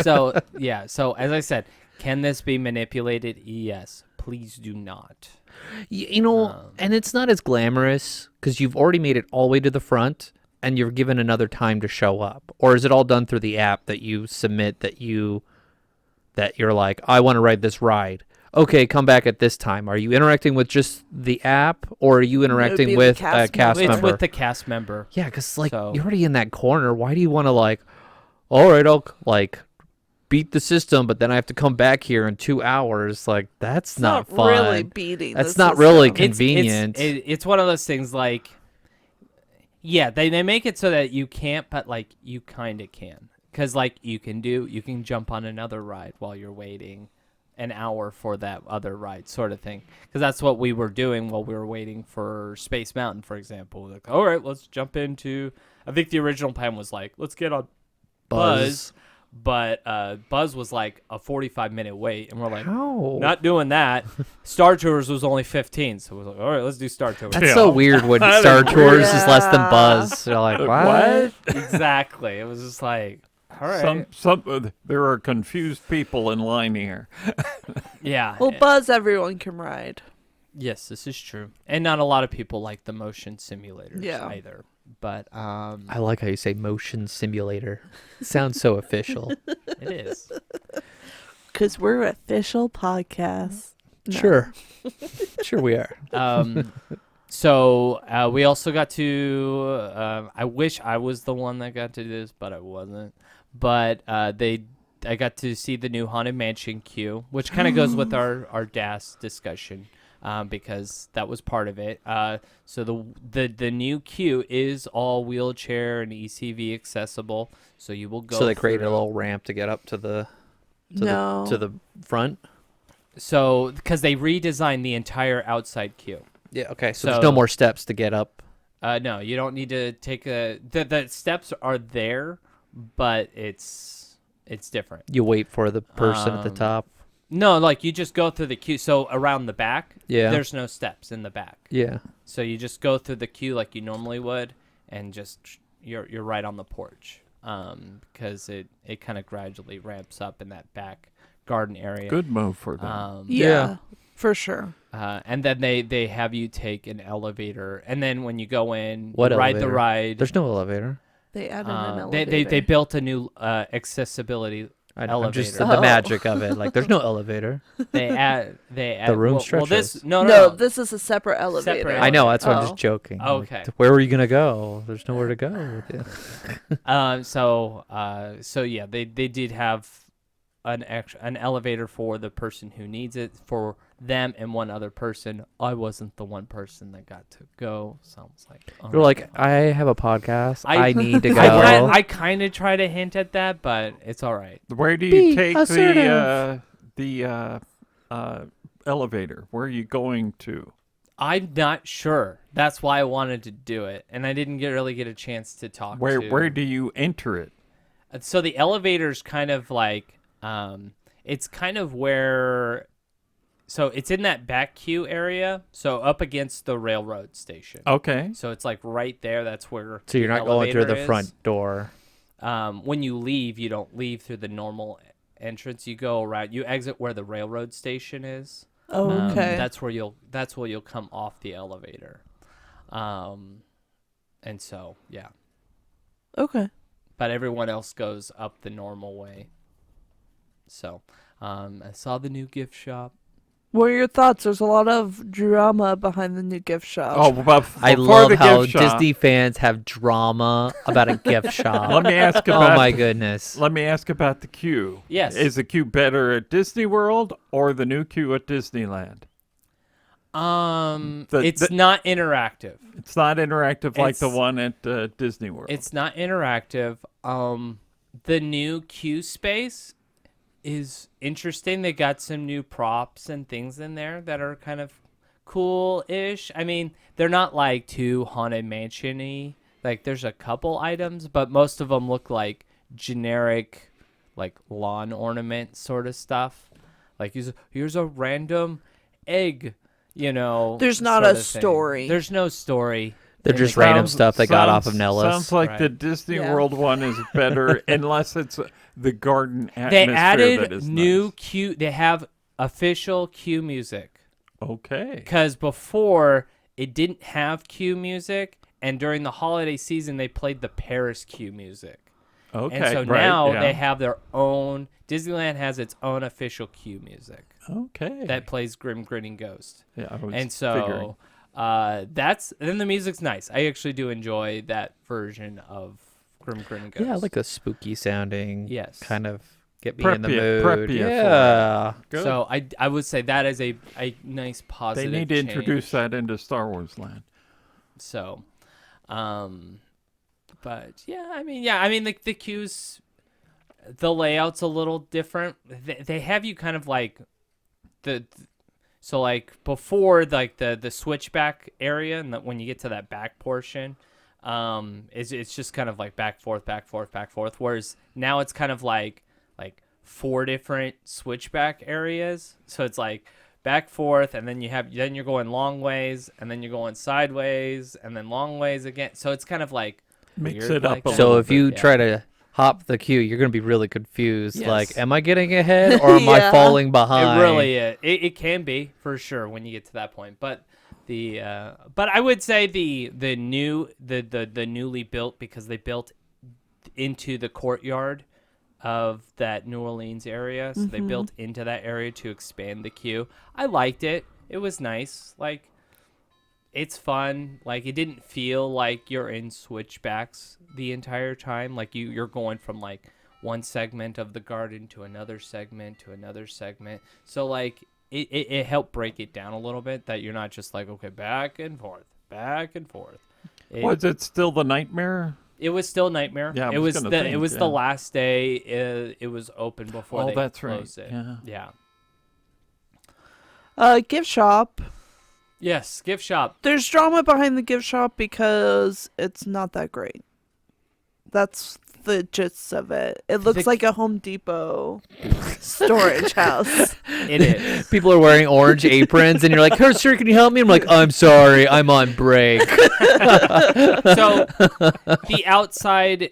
So yeah. So as I said, can this be manipulated? Yes. Please do not. You know, and it's not as glamorous because you've already made it all the way to the front and you're given another time to show up. Or is it all done through the app that you submit that you're like, I want to ride this ride. Okay, come back at this time. Are you interacting with just the app or are you interacting be with the cast a cast It's member? with the cast member. Yeah, because like So- you're already in that corner. Why do you want to like, all right, I'll like beat the system, but then I have to come back here in 2 hours? Like that's It's not not fun. really beating. That's the not really system. convenient. It's one of those things like, yeah, they make it so that you can't, but like you kind of can, because like you can jump on another ride while you're waiting an hour for that other ride, sort of thing. Because that's what we were doing while we were waiting for Space Mountain, for example. Like, all right, let's jump into. I think the original plan was like, let's get on Buzz. But Buzz was like a 45-minute wait, and we're like, How? not doing that. Star Tours was only 15, so we was like, all right, let's do Star Tours. That's so weird when Star Tours is less than Buzz. You're like, what? Exactly. It was just like, all right. There are confused people in line here. Yeah. Well, Buzz, everyone can ride. Yes, this is true. And not a lot of people like the motion simulators Yeah. either. But I like how you say motion simulator. Sounds so official. it is. Because we're an official podcast. No. Sure. Sure we are. So we also got to. I wish I was the one that got to do this, but I wasn't. But I got to see the new Haunted Mansion queue, which kind of goes with our DAS discussion, because that was part of it. So the new queue is all wheelchair and ECV accessible. So you will go. So they created a through- little ramp to get up to the No. to the front. So because they redesigned the entire outside queue. Yeah. Okay. So So- there's no more steps to get up. No, you don't need to take the steps are there, but it's different. You wait for the person at the Um, top. No, like you just go through the queue. So around the back, Yeah. there's no steps in the back. Yeah. So you just go through the queue like you normally would, and just you're right on the porch. Because it kind of gradually ramps up in that back garden area. Good move for them. Yeah, for sure. And then they have you take an elevator, and then when you go in, What you ride elevator? the ride. There's no elevator. They added an They elevator. built a new accessibility I'm just elevator. the magic of it. Like there's no elevator. They add The room well, this stretches. no, this is a separate elevator. Separate I know. That's why I'm Oh. just joking. Like, Okay. where were you gonna go? There's nowhere to go. with it. So yeah, they did have an elevator for the person who needs it, for them and one other person. I wasn't the one person that got to go, so I was like, oh, You're like, I have a podcast. I- I need to go. I kind of try to hint at that, but it's all right. Where do Be you take assertive. the elevator? Where are you going to? I'm not sure. That's why I wanted to do it, and I didn't really get a chance to talk. Where do you enter it? So the elevator's kind of like, it's kind of where, so it's in that back queue area, so up against the railroad station. Okay. So it's like right there. That's where. So you're the not going through the elevator front is. door. When you leave, you don't leave through the normal entrance. You go around. You exit where the railroad station is. Oh, okay. That's where you'll come off the elevator. And so yeah, Okay. but everyone else goes up the normal way. So, I saw the new gift shop. What are your thoughts? There's a lot of drama behind the new gift shop. Oh, but I before love the how gift shop, Disney fans have drama about a gift shop. Let me ask Oh about. my goodness. Let me ask about the queue. Yes. Is the queue better at Disney World or the new queue at Disneyland? It's not interactive. It's not interactive like the It's- one at Disney World. It's not interactive. The new queue space is interesting. They got some new props and things in there that are kind of cool-ish. I mean, they're not like too Haunted Mansion-y. Like, there's a couple items, but most of them look like generic, like, lawn ornament sort of stuff. Like, here's a random egg, you know. There's not a story. There's no story. They're just random stuff they got off of Nellis. Sounds like the Disney World one is better, unless it's the garden atmosphere. They added that is new nice. cue. They have official cue music. Okay. Because before, it didn't have cue music, and during the holiday season, they played the Paris cue music. Okay. And so now they have their own. Disneyland has its own official cue music. Okay. That plays Grim Grinning Ghost. Yeah, I was And so figuring. then the music's nice. I actually do enjoy that version of Grim Grinning Ghost. Yeah, I like the spooky sounding. Yes. Kind of get me Prep in the you- mood. prep you for it. Yeah. Good. So I would say that is a nice They positive need to change. introduce that into Star Wars land. So, but yeah, I mean, the cues, the layout's a little different. They have you kind of like so like before, like the switchback area, and when you get to that back portion, it's just kind of like back forth, back forth, back forth. Whereas now it's kind of like 4 different switchback areas. So it's like back forth, and then you're going long ways, and then you're going sideways, and then long ways again. So it's kind of like Mix weird it up like a that. So little if you bit, try to hop the queue, you're going to be really confused. Yes. Like, am I getting ahead or am I Yeah. falling behind? It really is. It can be for sure when you get to that point. But but I would say the newly built, because they built into the courtyard of that New Orleans area, so they built into that area to expand the queue. I liked it. It was nice. Like, it's fun. Like, it didn't feel like you're in switchbacks the entire time. Like, you're going from like one segment of the garden to another segment to another segment. So like it helped break it down a little bit, that you're not just like, okay, back and forth, back and forth. Was it still the Nightmare? It was still Nightmare. Yeah, I it was was gonna the think, it was yeah. the last day. It was open before they That's right. closed it. Yeah. Gift shop. Yes, gift shop. There's drama behind the gift shop because it's not that great. That's the gist of it. It looks like a Home Depot storage house. It is. People are wearing orange aprons, and you're like, "Hey, sir, can you help me?" I'm like, "I'm sorry, I'm on break." So the outside,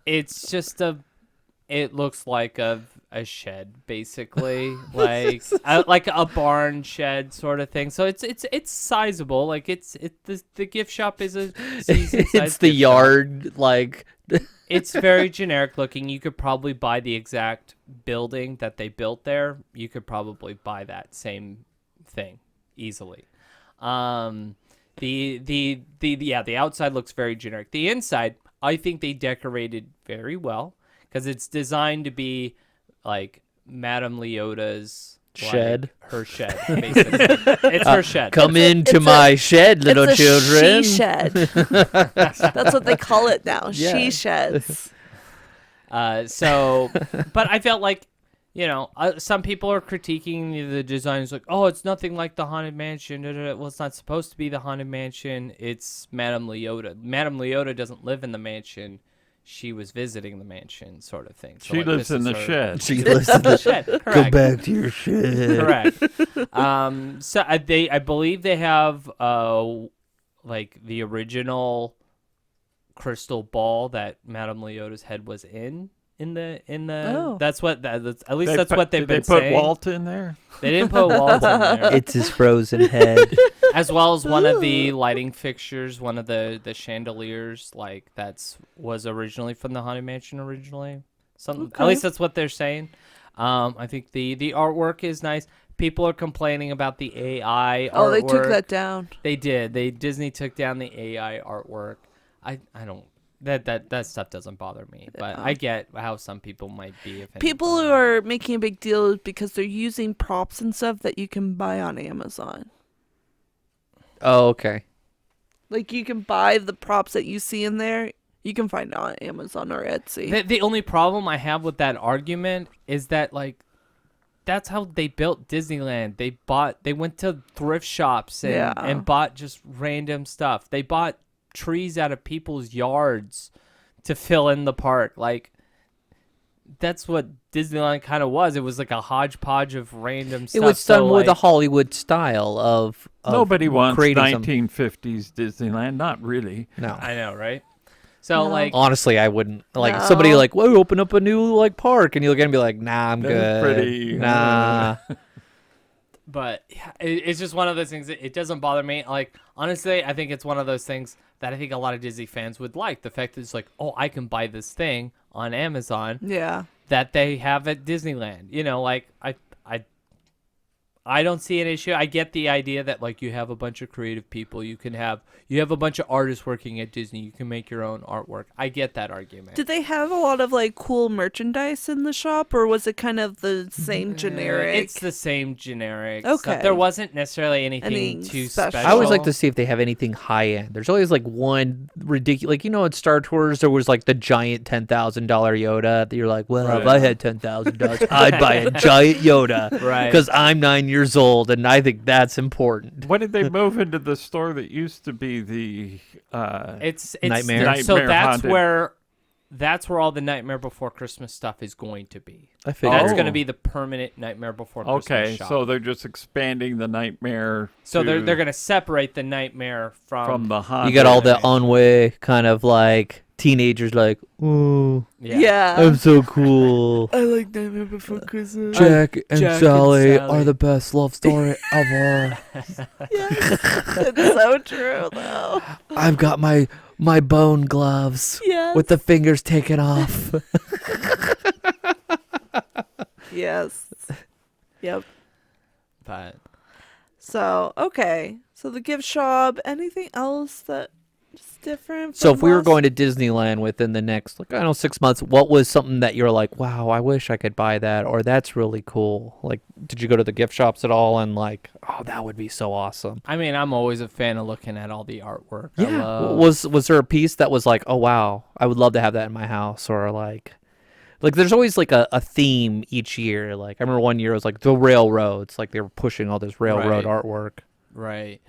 it's just it looks like a shed, basically, like a barn shed sort of thing. So it's sizable. Like the gift shop is a decent It's sized the gift shop. yard, like. It's very generic looking. You could probably buy the exact building that they built there. You could probably buy that same thing easily. The outside looks very generic. The inside, I think they decorated very well, because it's designed to be like Madame Leota's Shed. her shed, basically. It's her shed. Come into my shed, little it's a children. she shed. That's what they call it now. Yeah. She sheds. So, but I felt like, some people are critiquing the design. It's like, oh, it's nothing like the Haunted Mansion. Well, it's not supposed to be the Haunted Mansion. It's Madame Leota. Madame Leota doesn't live in the mansion. She was visiting the mansion, sort of thing. So, She like, lives this in is the her- shed. She listens The shed. Correct. Go back to your shed. Correct. So I believe they have like the original crystal ball that Madame Leota's head was in the Oh. that's what that's at least that's what they've been Did they put saying. Walt in there? They didn't put Walt in there. It's his frozen head. As well as one of the lighting fixtures, one of the chandeliers, like was originally from the Haunted Mansion originally. At least that's what they're saying. I think the artwork is nice. People are complaining about the AI artwork. Oh, they took that down. They did. Disney took down the AI artwork. I don't that stuff doesn't bother me, but I get how some people might be offended. People by who it. are making a big deal because they're using props and stuff that you can buy on Amazon. Oh, okay. Like, you can buy the props that you see in there. You can find it on Amazon or Etsy. The only problem I have with that argument is that, like, that's how they built Disneyland. They went to thrift shops and bought just random stuff. They bought trees out of people's yards to fill in the park. Like, that's what Disneyland kind of was. It was like a hodgepodge of random stuff. It was done so, with like, a Hollywood style of Nobody wants creating some- 1950s Disneyland. Not really. No. I know, right? So, No. like, Honestly, I wouldn't. Like, No. somebody like, well, open up a new, like, park. And you look at it and be like, nah, I'm That's good. pretty, Nah. but it's just one of those things that it doesn't bother me. Like, honestly, I think it's one of those things that I think a lot of Disney fans would like. The fact that it's like, oh, I can buy this thing on Amazon Yeah. that they have at Disneyland. You know, like, I don't see an issue. I get the idea that, like, you have a bunch of creative people. You have a bunch of artists working at Disney. You can make your own artwork. I get that argument. Did they have a lot of like cool merchandise in the shop, or was it kind of the same generic? It's the same generic Okay. stuff. There wasn't necessarily anything Anything too special. special. I always like to see if they have anything high end. There's always like one ridiculous, like, you know, at Star Tours there was like the giant $10,000 Yoda that you're like, well, if I had $10,000, I'd buy a giant Yoda, Right. Because I'm 9 years old, and I think that's important. When did they move into the store that used to be the It's Nightmare. So Nightmare haunted. that's where all the Nightmare Before Christmas stuff is going to be. I figured. That's Oh. going to be the permanent Nightmare Before Christmas Okay, shop. so they're just expanding the Nightmare So to- they're going to separate the Nightmare from the haunted. You got all the Onway kind of like teenagers like, ooh, Yeah. I'm so cool. I like Nightmare Before Christmas. Jack and Jack and Sally Sally. are the best love story ever. Yeah. It's so true though. I've got my bone gloves Yes. with the fingers taken off. Yes. Yep. But So, okay. So the gift shop, anything else that's different? So from if we were last- going to Disneyland within the next, like, I don't know, 6 months, what was something that you're like, wow, I wish I could buy that, or that's really cool? Like, did you go to the gift shops at all and like, oh, that would be so awesome? I mean, I'm always a fan of looking at all the artwork. I Yeah. love- Was there a piece that was like, oh wow, I would love to have that in my house, or like there's always like a theme each year. Like I remember one year it was like the railroads, like they were pushing all this railroad Right. artwork. Right.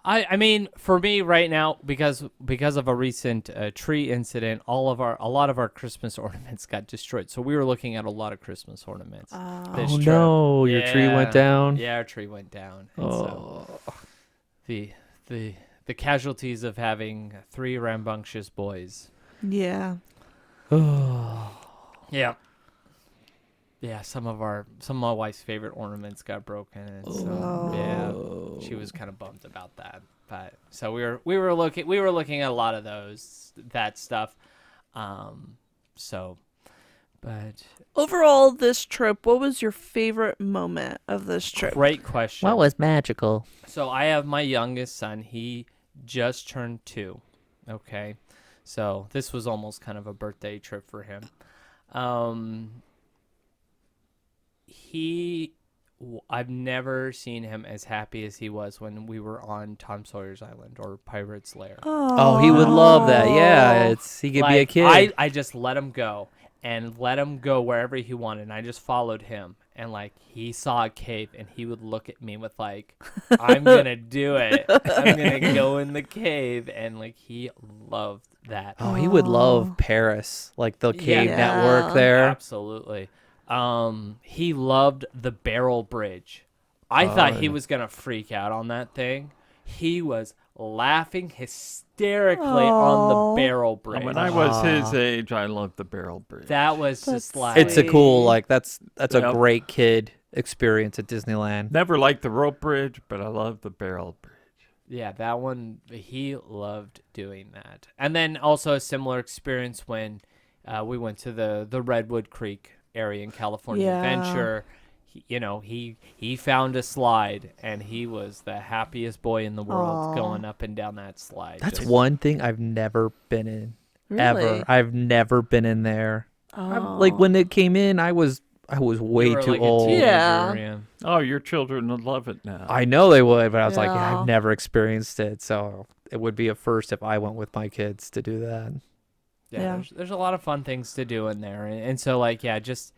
I mean, for me right now, because of a recent tree incident, a lot of our Christmas ornaments got destroyed. So we were looking at a lot of Christmas ornaments. this Oh trip. no, your tree went Yeah. down. Yeah, our tree went down. And so Oh. the casualties of having 3 rambunctious boys. Yeah. Yeah. Yeah, some of my wife's favorite ornaments got broken, and so yeah, she was kind of bummed about that. But so we were looking at a lot of that stuff. But Overall, this trip, what was your favorite moment of this trip? great question. What was magical? So I have my youngest son. He just turned 2. Okay. So this was almost kind of a birthday trip for him. I've never seen him as happy as he was when we were on Tom Sawyer's Island or Pirate's Lair. Oh, he would love that. Yeah, he could be a Like, kid. I just let him go and let him go wherever he wanted. And I just followed him. And like he saw a cave and he would look at me with like, I'm going to do it. I'm going to go in the cave. And like he loved that. Oh, he would love Paris, like the cave Yeah. network there. Absolutely. He loved the barrel bridge. I thought he was going to freak out on that thing. He was laughing hysterically on the barrel bridge. When I was his age, I loved the barrel bridge. That was That's just like It's a cool, like that's a Yep. great kid experience at Disneyland. Never liked the rope bridge, but I love the barrel bridge. Yeah, that one, he loved doing that. And then also a similar experience when we went to the Redwood Creek area in California Yeah. Adventure. He found a slide, and he was the happiest boy in the world Aw. going up and down that slide. That's Just- one thing I've never been in. Really? Ever. I've never been in there. Oh. Like when it came in, I was way you were too like a old. teenager, Yeah. Oh, your children would love it now. I know they would, but I was like, Yeah. I've never experienced it, so it would be a first if I went with my kids to do that. Yeah, Yeah. There's a lot of fun things to do in there, and so like just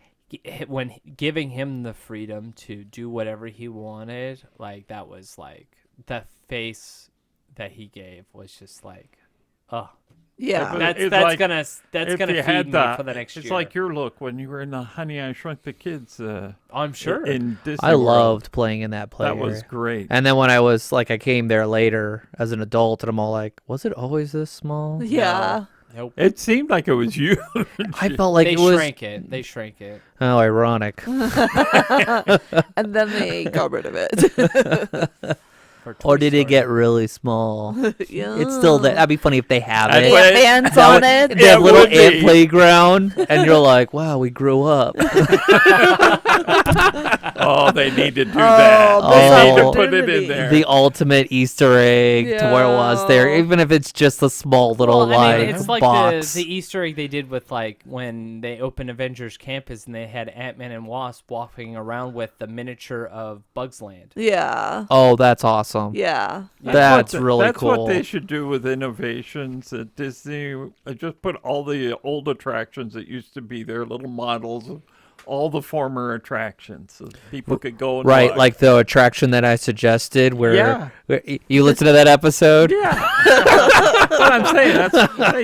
when giving him the freedom to do whatever he wanted, like that was like the face that he gave was just like, oh, Yeah. But it's that's like, gonna if feed you had me that, for the next it's year. like your look when you were in the Honey I Shrunk the Kids. I'm sure. In Disney I World. loved playing in that player. That was great. And then when I was like, I came there later as an adult, and I'm all like, was it always this small? Yeah. Nope. It seemed like it was you. I felt like They it was. shrank it. They shrank it. Oh, ironic. And then they got rid of it. For Toy Or did it Story. get really small? Yeah. It's still there. That'd be funny if they have That's it. what- They have fans That on would- it. They have it little would ant be. playground, and you're like, wow, we grew up. Oh, they need to do that. Oh, missed They need to put it opportunity. in there. The ultimate Easter egg to where it was there, Yeah. even if it's just a small little Well, I mean, like it's like box. the Easter egg they did with like when they opened Avengers Campus and they had Ant-Man and Wasp walking around with the miniature of Bugs Land. Yeah. Oh, that's awesome. Yeah. That's really That's cool. what they should do with innovations at Disney. Just put all the old attractions that used to be there, little models of all the former attractions, so people could go and Right, look. like the attraction that I suggested, where, Yeah. where you listen to that episode. Yeah. What I'm saying,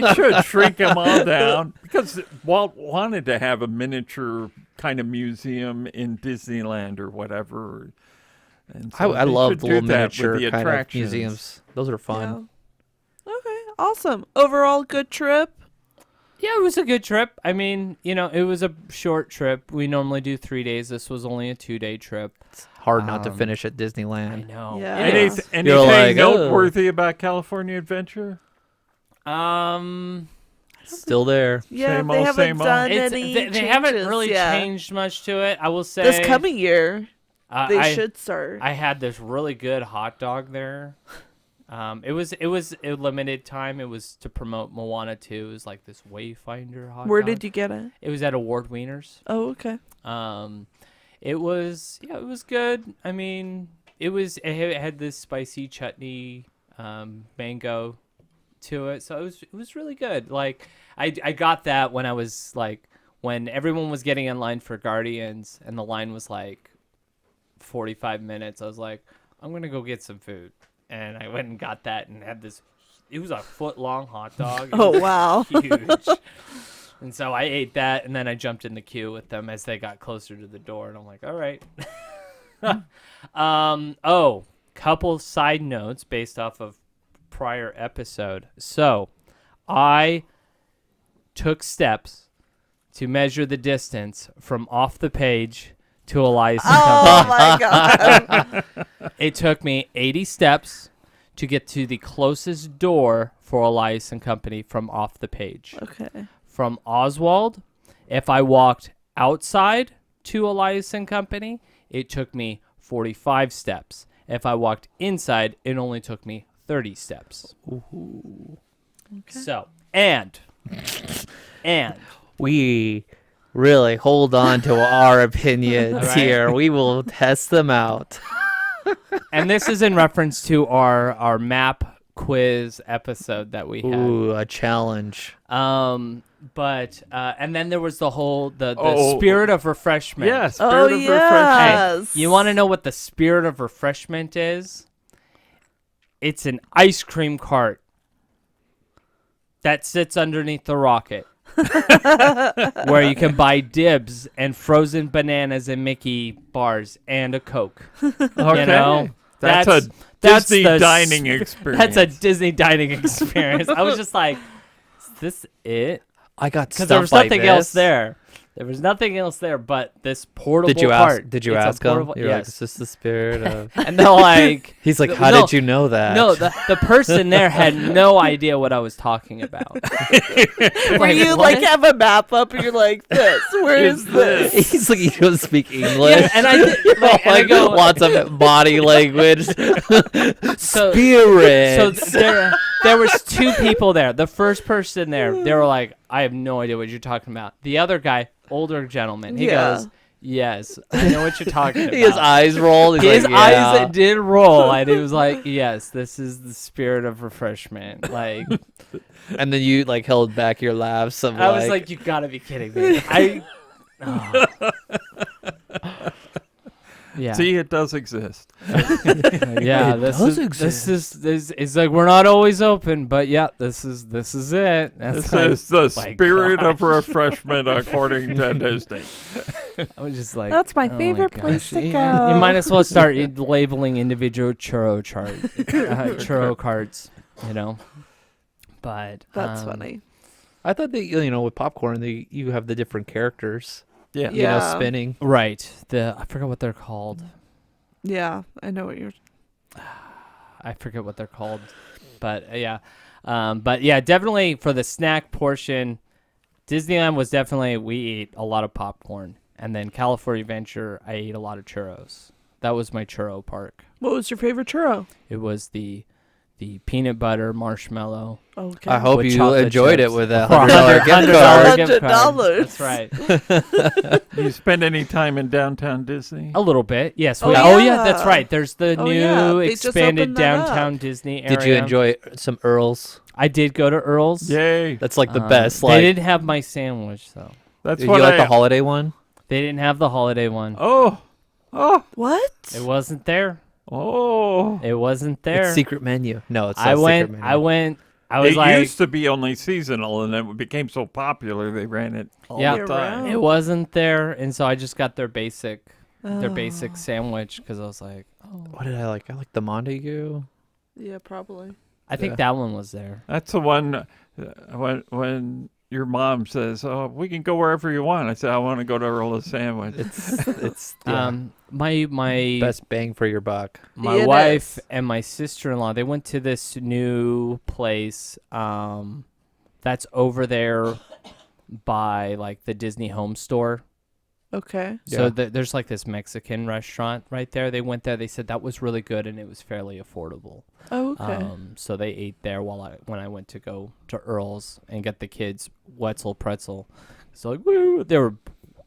they should shrink them all down because Walt wanted to have a miniature kind of museum in Disneyland or whatever. And so I they love should the do little that miniature with the kind of attractions. museums. Those are fun. Yeah. Okay. Awesome. Overall, good trip. Yeah, it was a good trip. I mean, it was a short trip. We normally do 3 days. This was only a 2-day trip. It's hard not to Um, finish at I Disneyland. know. Yeah. It is. Anything like, oh. noteworthy about California Adventure? Still there. Yeah, Same they old, haven't same old. done It's, any they haven't changes really yet. changed much to it. I will say This coming year, they I, should start. I had this really good hot dog there. It was a limited time. It was to promote Moana 2. It was like this Wayfinder hot Where dog. did you get it? It was at Award Wieners. Oh, okay. It was good. I mean, it had this spicy chutney, mango to it, so it was really good. Like I got that when I was like when everyone was getting in line for Guardians and the line was like 45 minutes. I was like, I'm gonna go get some food, and I went and got that and had this. It was a foot-long hot dog. It Oh, was wow. huge. And so I ate that, and then I jumped in the queue with them as they got closer to the door, and I'm like, all right. Couple side notes based off of prior episode. So I took steps to measure the distance from off the page to Elias and Oh, Company. my God. It took me 80 steps to get to the closest door for Elias and Company from off the page. Okay. From Oswald, if I walked outside to Elias and Company, it took me 45 steps. If I walked inside, it only took me 30 steps. Ooh. Okay. So, and We really hold on to our opinions All right. here. We will test them out. this is in reference to our map quiz episode that we had. Ooh, a challenge. But and then there was the whole the Oh. spirit of refreshment. Yes. Oh, Spirit of refreshment. yes. You want to know what the spirit of refreshment is? It's an ice cream cart that sits underneath the rocket. Where you can buy dibs and frozen bananas and Mickey bars and a Coke. Okay. You know? That's a that's Disney the dining sp- experience. That's a Disney dining experience. I was just like, is this it? I got Because stuff there was like nothing this. else there. There was nothing else there but this portable Did you cart. ask? Did you It's a ask him? portable- You're like, yes. is this the spirit of? And they're like, He's like, No, how no, did you know that? no, the person there had no idea what I was talking about. Where you what? have a map up and you're like, this. Where is this? He's like, you don't speak English. Yeah, and I did, You're all like, and I like, go, lots of body language. So- Spirit. So there was two people there. The first person there, they were like, I have no idea what you're talking about. The other guy, older gentleman, he Yeah. goes, yes, I know what you're talking about. His eyes rolled. He's His like, eyes yeah. did roll, and he was like, yes, this is the spirit of refreshment. Like, And then you like held back your laughs. Of I was like, you gotta be kidding me. Yeah. See, it does exist. Yeah, this is like we're not always open, but yeah, this is it. That's This is the my spirit of gosh. refreshment according to Disney. I was just like, That's my oh favorite gosh. place to Yeah. go. You might as well start labeling individual churro carts, you know. But That's funny. I thought that with popcorn, you have the different characters, Yeah. Yeah. spinning. Right. I forget what they're called. Yeah, I know what you're. I forget what they're called, but yeah, definitely for the snack portion, Disneyland was definitely we ate a lot of popcorn, and then California Adventure I ate a lot of churros. That was my churro park. What was your favorite churro? It was the peanut butter marshmallow. Okay. I hope With you chocolate enjoyed chips. it with a For $100 gift card. gift card. $100. That's right. You spend any time in downtown Disney? A little bit, yes. Oh, Yeah, that's yeah. right. There's the Oh, new yeah. They just expanded opened that up. downtown Disney area. Did you enjoy some Earls? I did go to Earl's. Yay. That's like the best. They Like, didn't have my sandwich though. That's you what like I... the holiday one? They didn't have the holiday one. Oh. What? It wasn't there. Oh. It wasn't there. It's secret menu. No, it's not I secret went. menu. I was It like, used to be only seasonal, and then it became so popular they ran it all Yeah. the time. it wasn't there, and so I just got their basic Oh. sandwich because I was like, What did I like? I like the Montague. Yeah, probably. I think Yeah. that one was there. That's the one when your mom says, "Oh, we can go wherever you want." I said, "I want to go to Earl's Sandwich." It's yeah, My best bang for your buck. my It wife is. and my sister-in-law, they went to this new place that's over there by like the Disney home store. Okay. So Yeah. there's like this Mexican restaurant right there. They went there. They said that was really good and it was fairly affordable. Oh, okay. So they ate there when I went to go to Earl's and get the kids Wetzel pretzel. So like they were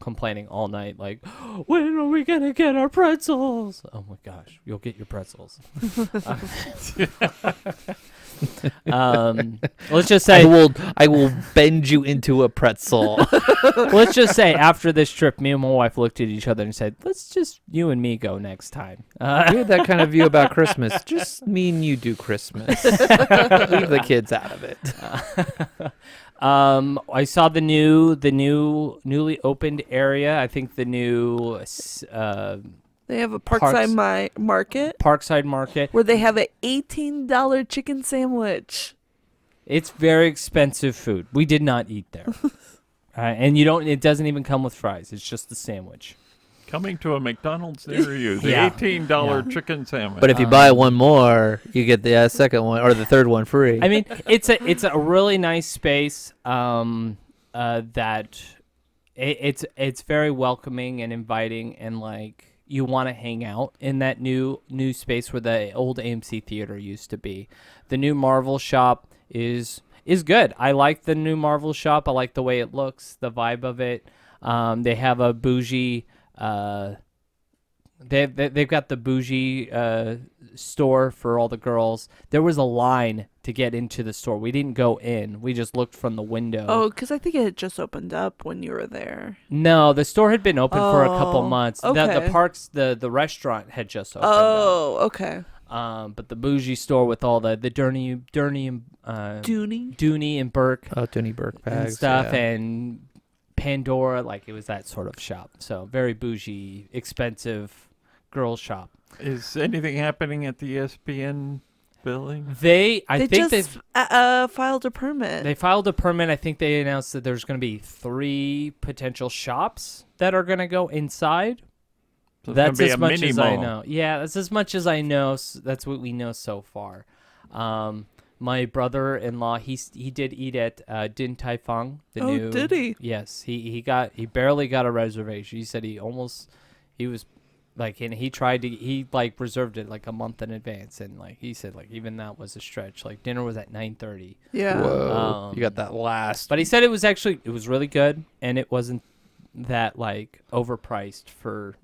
complaining all night like, when are we gonna get our pretzels? Oh my gosh, you'll get your pretzels. Let's just say I will bend you into a pretzel. let's just say after this trip, me and my wife looked at each other and said, let's just you and me go next time. We had that kind of view about Christmas. Just me and you do Christmas. Leave the kids out of it. I saw the newly opened area. I think the new They have a Parkside Market Parkside Market. where they have an $18 chicken sandwich. It's very expensive food. We did not eat there. And it doesn't even come with fries. It's just the sandwich. Coming to a McDonald's near you, the Yeah. $18 chichicken sandwich. But if you buy one more, you get the second one or the third one free. I mean, it's a really nice space. That it's very welcoming and inviting, and like you want to hang out in that new space where the old AMC theater used to be. The new Marvel shop is good. I like the new Marvel shop. I like the way it looks, the vibe of it. They have a bougie. They've got the bougie store for all the girls. There was a line to get into the store. We didn't go in. We just looked from the window. Oh, because I think it had just opened up when you were there. No, the store had been open for a couple Oh, months. okay. The parks, the restaurant had just opened Oh, okay. up. But the bougie store with all the Dooney and Dooney. Dooney and Burke Tony Burke and bags stuff, yeah. and Pandora, like it was that sort of shop. So very bougie, expensive girls shop. Is anything happening at the ESPN building? They think just filed a permit. they filed a permit. I think they announced that there's going to be 3 potential shops that are going to go inside. So it's That's gonna be as a much mini as I mall. know. Yeah, that's as much as I know. That's what we know so far. My brother-in-law, he did eat at Din Tai Fung. Oh, did he? Yes, he barely got a reservation. He said he was like, and he reserved it like a month in advance, and like he said like even that was a stretch. Like dinner was at 9:30. Yeah. Whoa, you got that last. But he said it was really good, and it wasn't that like overpriced for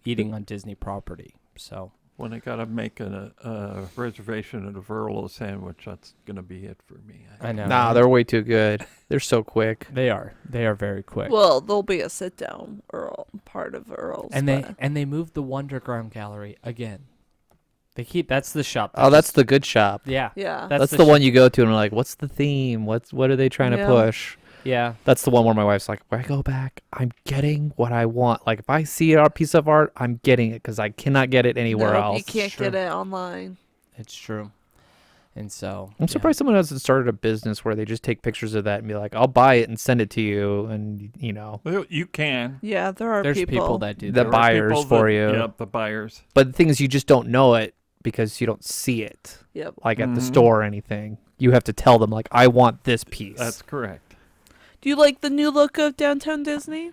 eating on Disney property. So When I gotta make a reservation at a Verlo sandwich, that's gonna be it for me. I know. Nah, they're way too good. They're so quick. They are very quick. Well, there'll be a sit down part of Earl's. and but- they moved the Wonderground Gallery again. That's the shop. Oh, that's the good shop. Yeah. Yeah. That's the one you go to and are like, what's the theme? What are they trying to Yeah. push? Yeah. That's the one where my wife's like, when I go back, I'm getting what I want. Like, if I see a piece of art, I'm getting it because I cannot get it anywhere Nope, else. You can't Sure. get it online. It's true. And so I'm surprised someone hasn't started a business where they just take pictures of that and be like, I'll buy it and send it to you. And, Well, you can. Yeah, there are there's people. people that do The that. There are buyers people for that- you. Yeah, the buyers. But the thing is, you just don't know it because you don't see it, Yep. like at the Mhm. store or anything. You have to tell them, like, I want this piece. That's correct. Do you like the new look of downtown Disney?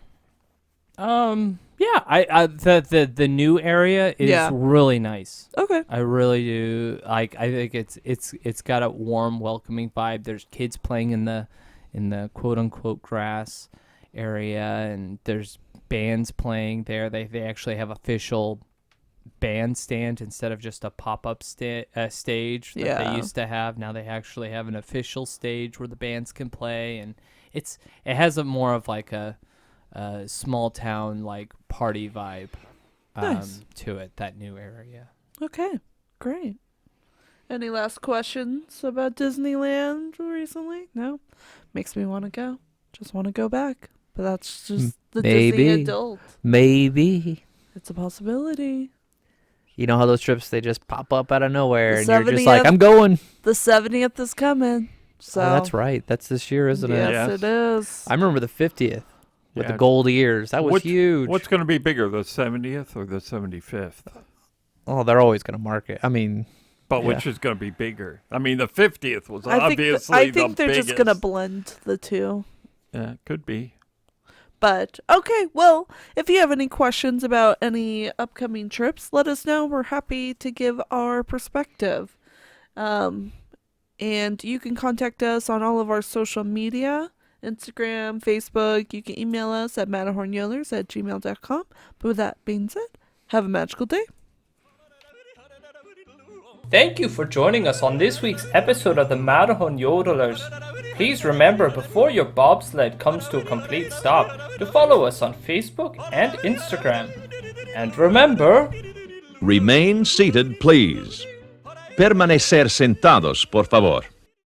Yeah, the new area is Yeah. really nice. Okay. I really do. Like, I think it's got a warm, welcoming vibe. There's kids playing in the quote unquote grass area, and there's bands playing there. They actually have official bandstand instead of just a pop-up stage that Yeah. they used to have. Now they actually have an official stage where the bands can play, and it has a more of like a small town like party vibe Nice. to it. That new area. Okay. Great. Any last questions about Disneyland recently? No? Makes me want to go. Just want to go back. But that's just the Disney Maybe. adult. Maybe. It's a possibility. You know how those trips, they just pop up out of nowhere, The and you're just like, 70th I'm going. The 70th is coming. So Oh, that's right. That's this year, isn't it? Yes, Yes. it is. I remember the 50th with Yeah. the gold ears. That was huge. What's going to be bigger, the 70th or the 75th? Oh, they're always going to mark it. I mean, But Yeah. which is going to be bigger? I mean, the 50th was I think, obviously I think the they're biggest. just going to blend the two. Yeah, could be. But okay, well, if you have any questions about any upcoming trips, let us know. We're happy to give our perspective. And you can contact us on all of our social media, Instagram, Facebook. You can email us at matterhornyodlers@gmail.com. But with that being said, have a magical day. Thank you for joining us on this week's episode of the Matterhorn Yodelers. Please remember, before your bobsled comes to a complete stop, to follow us on Facebook and Instagram. And remember, Remain seated, please. Permanecer sentados, por favor.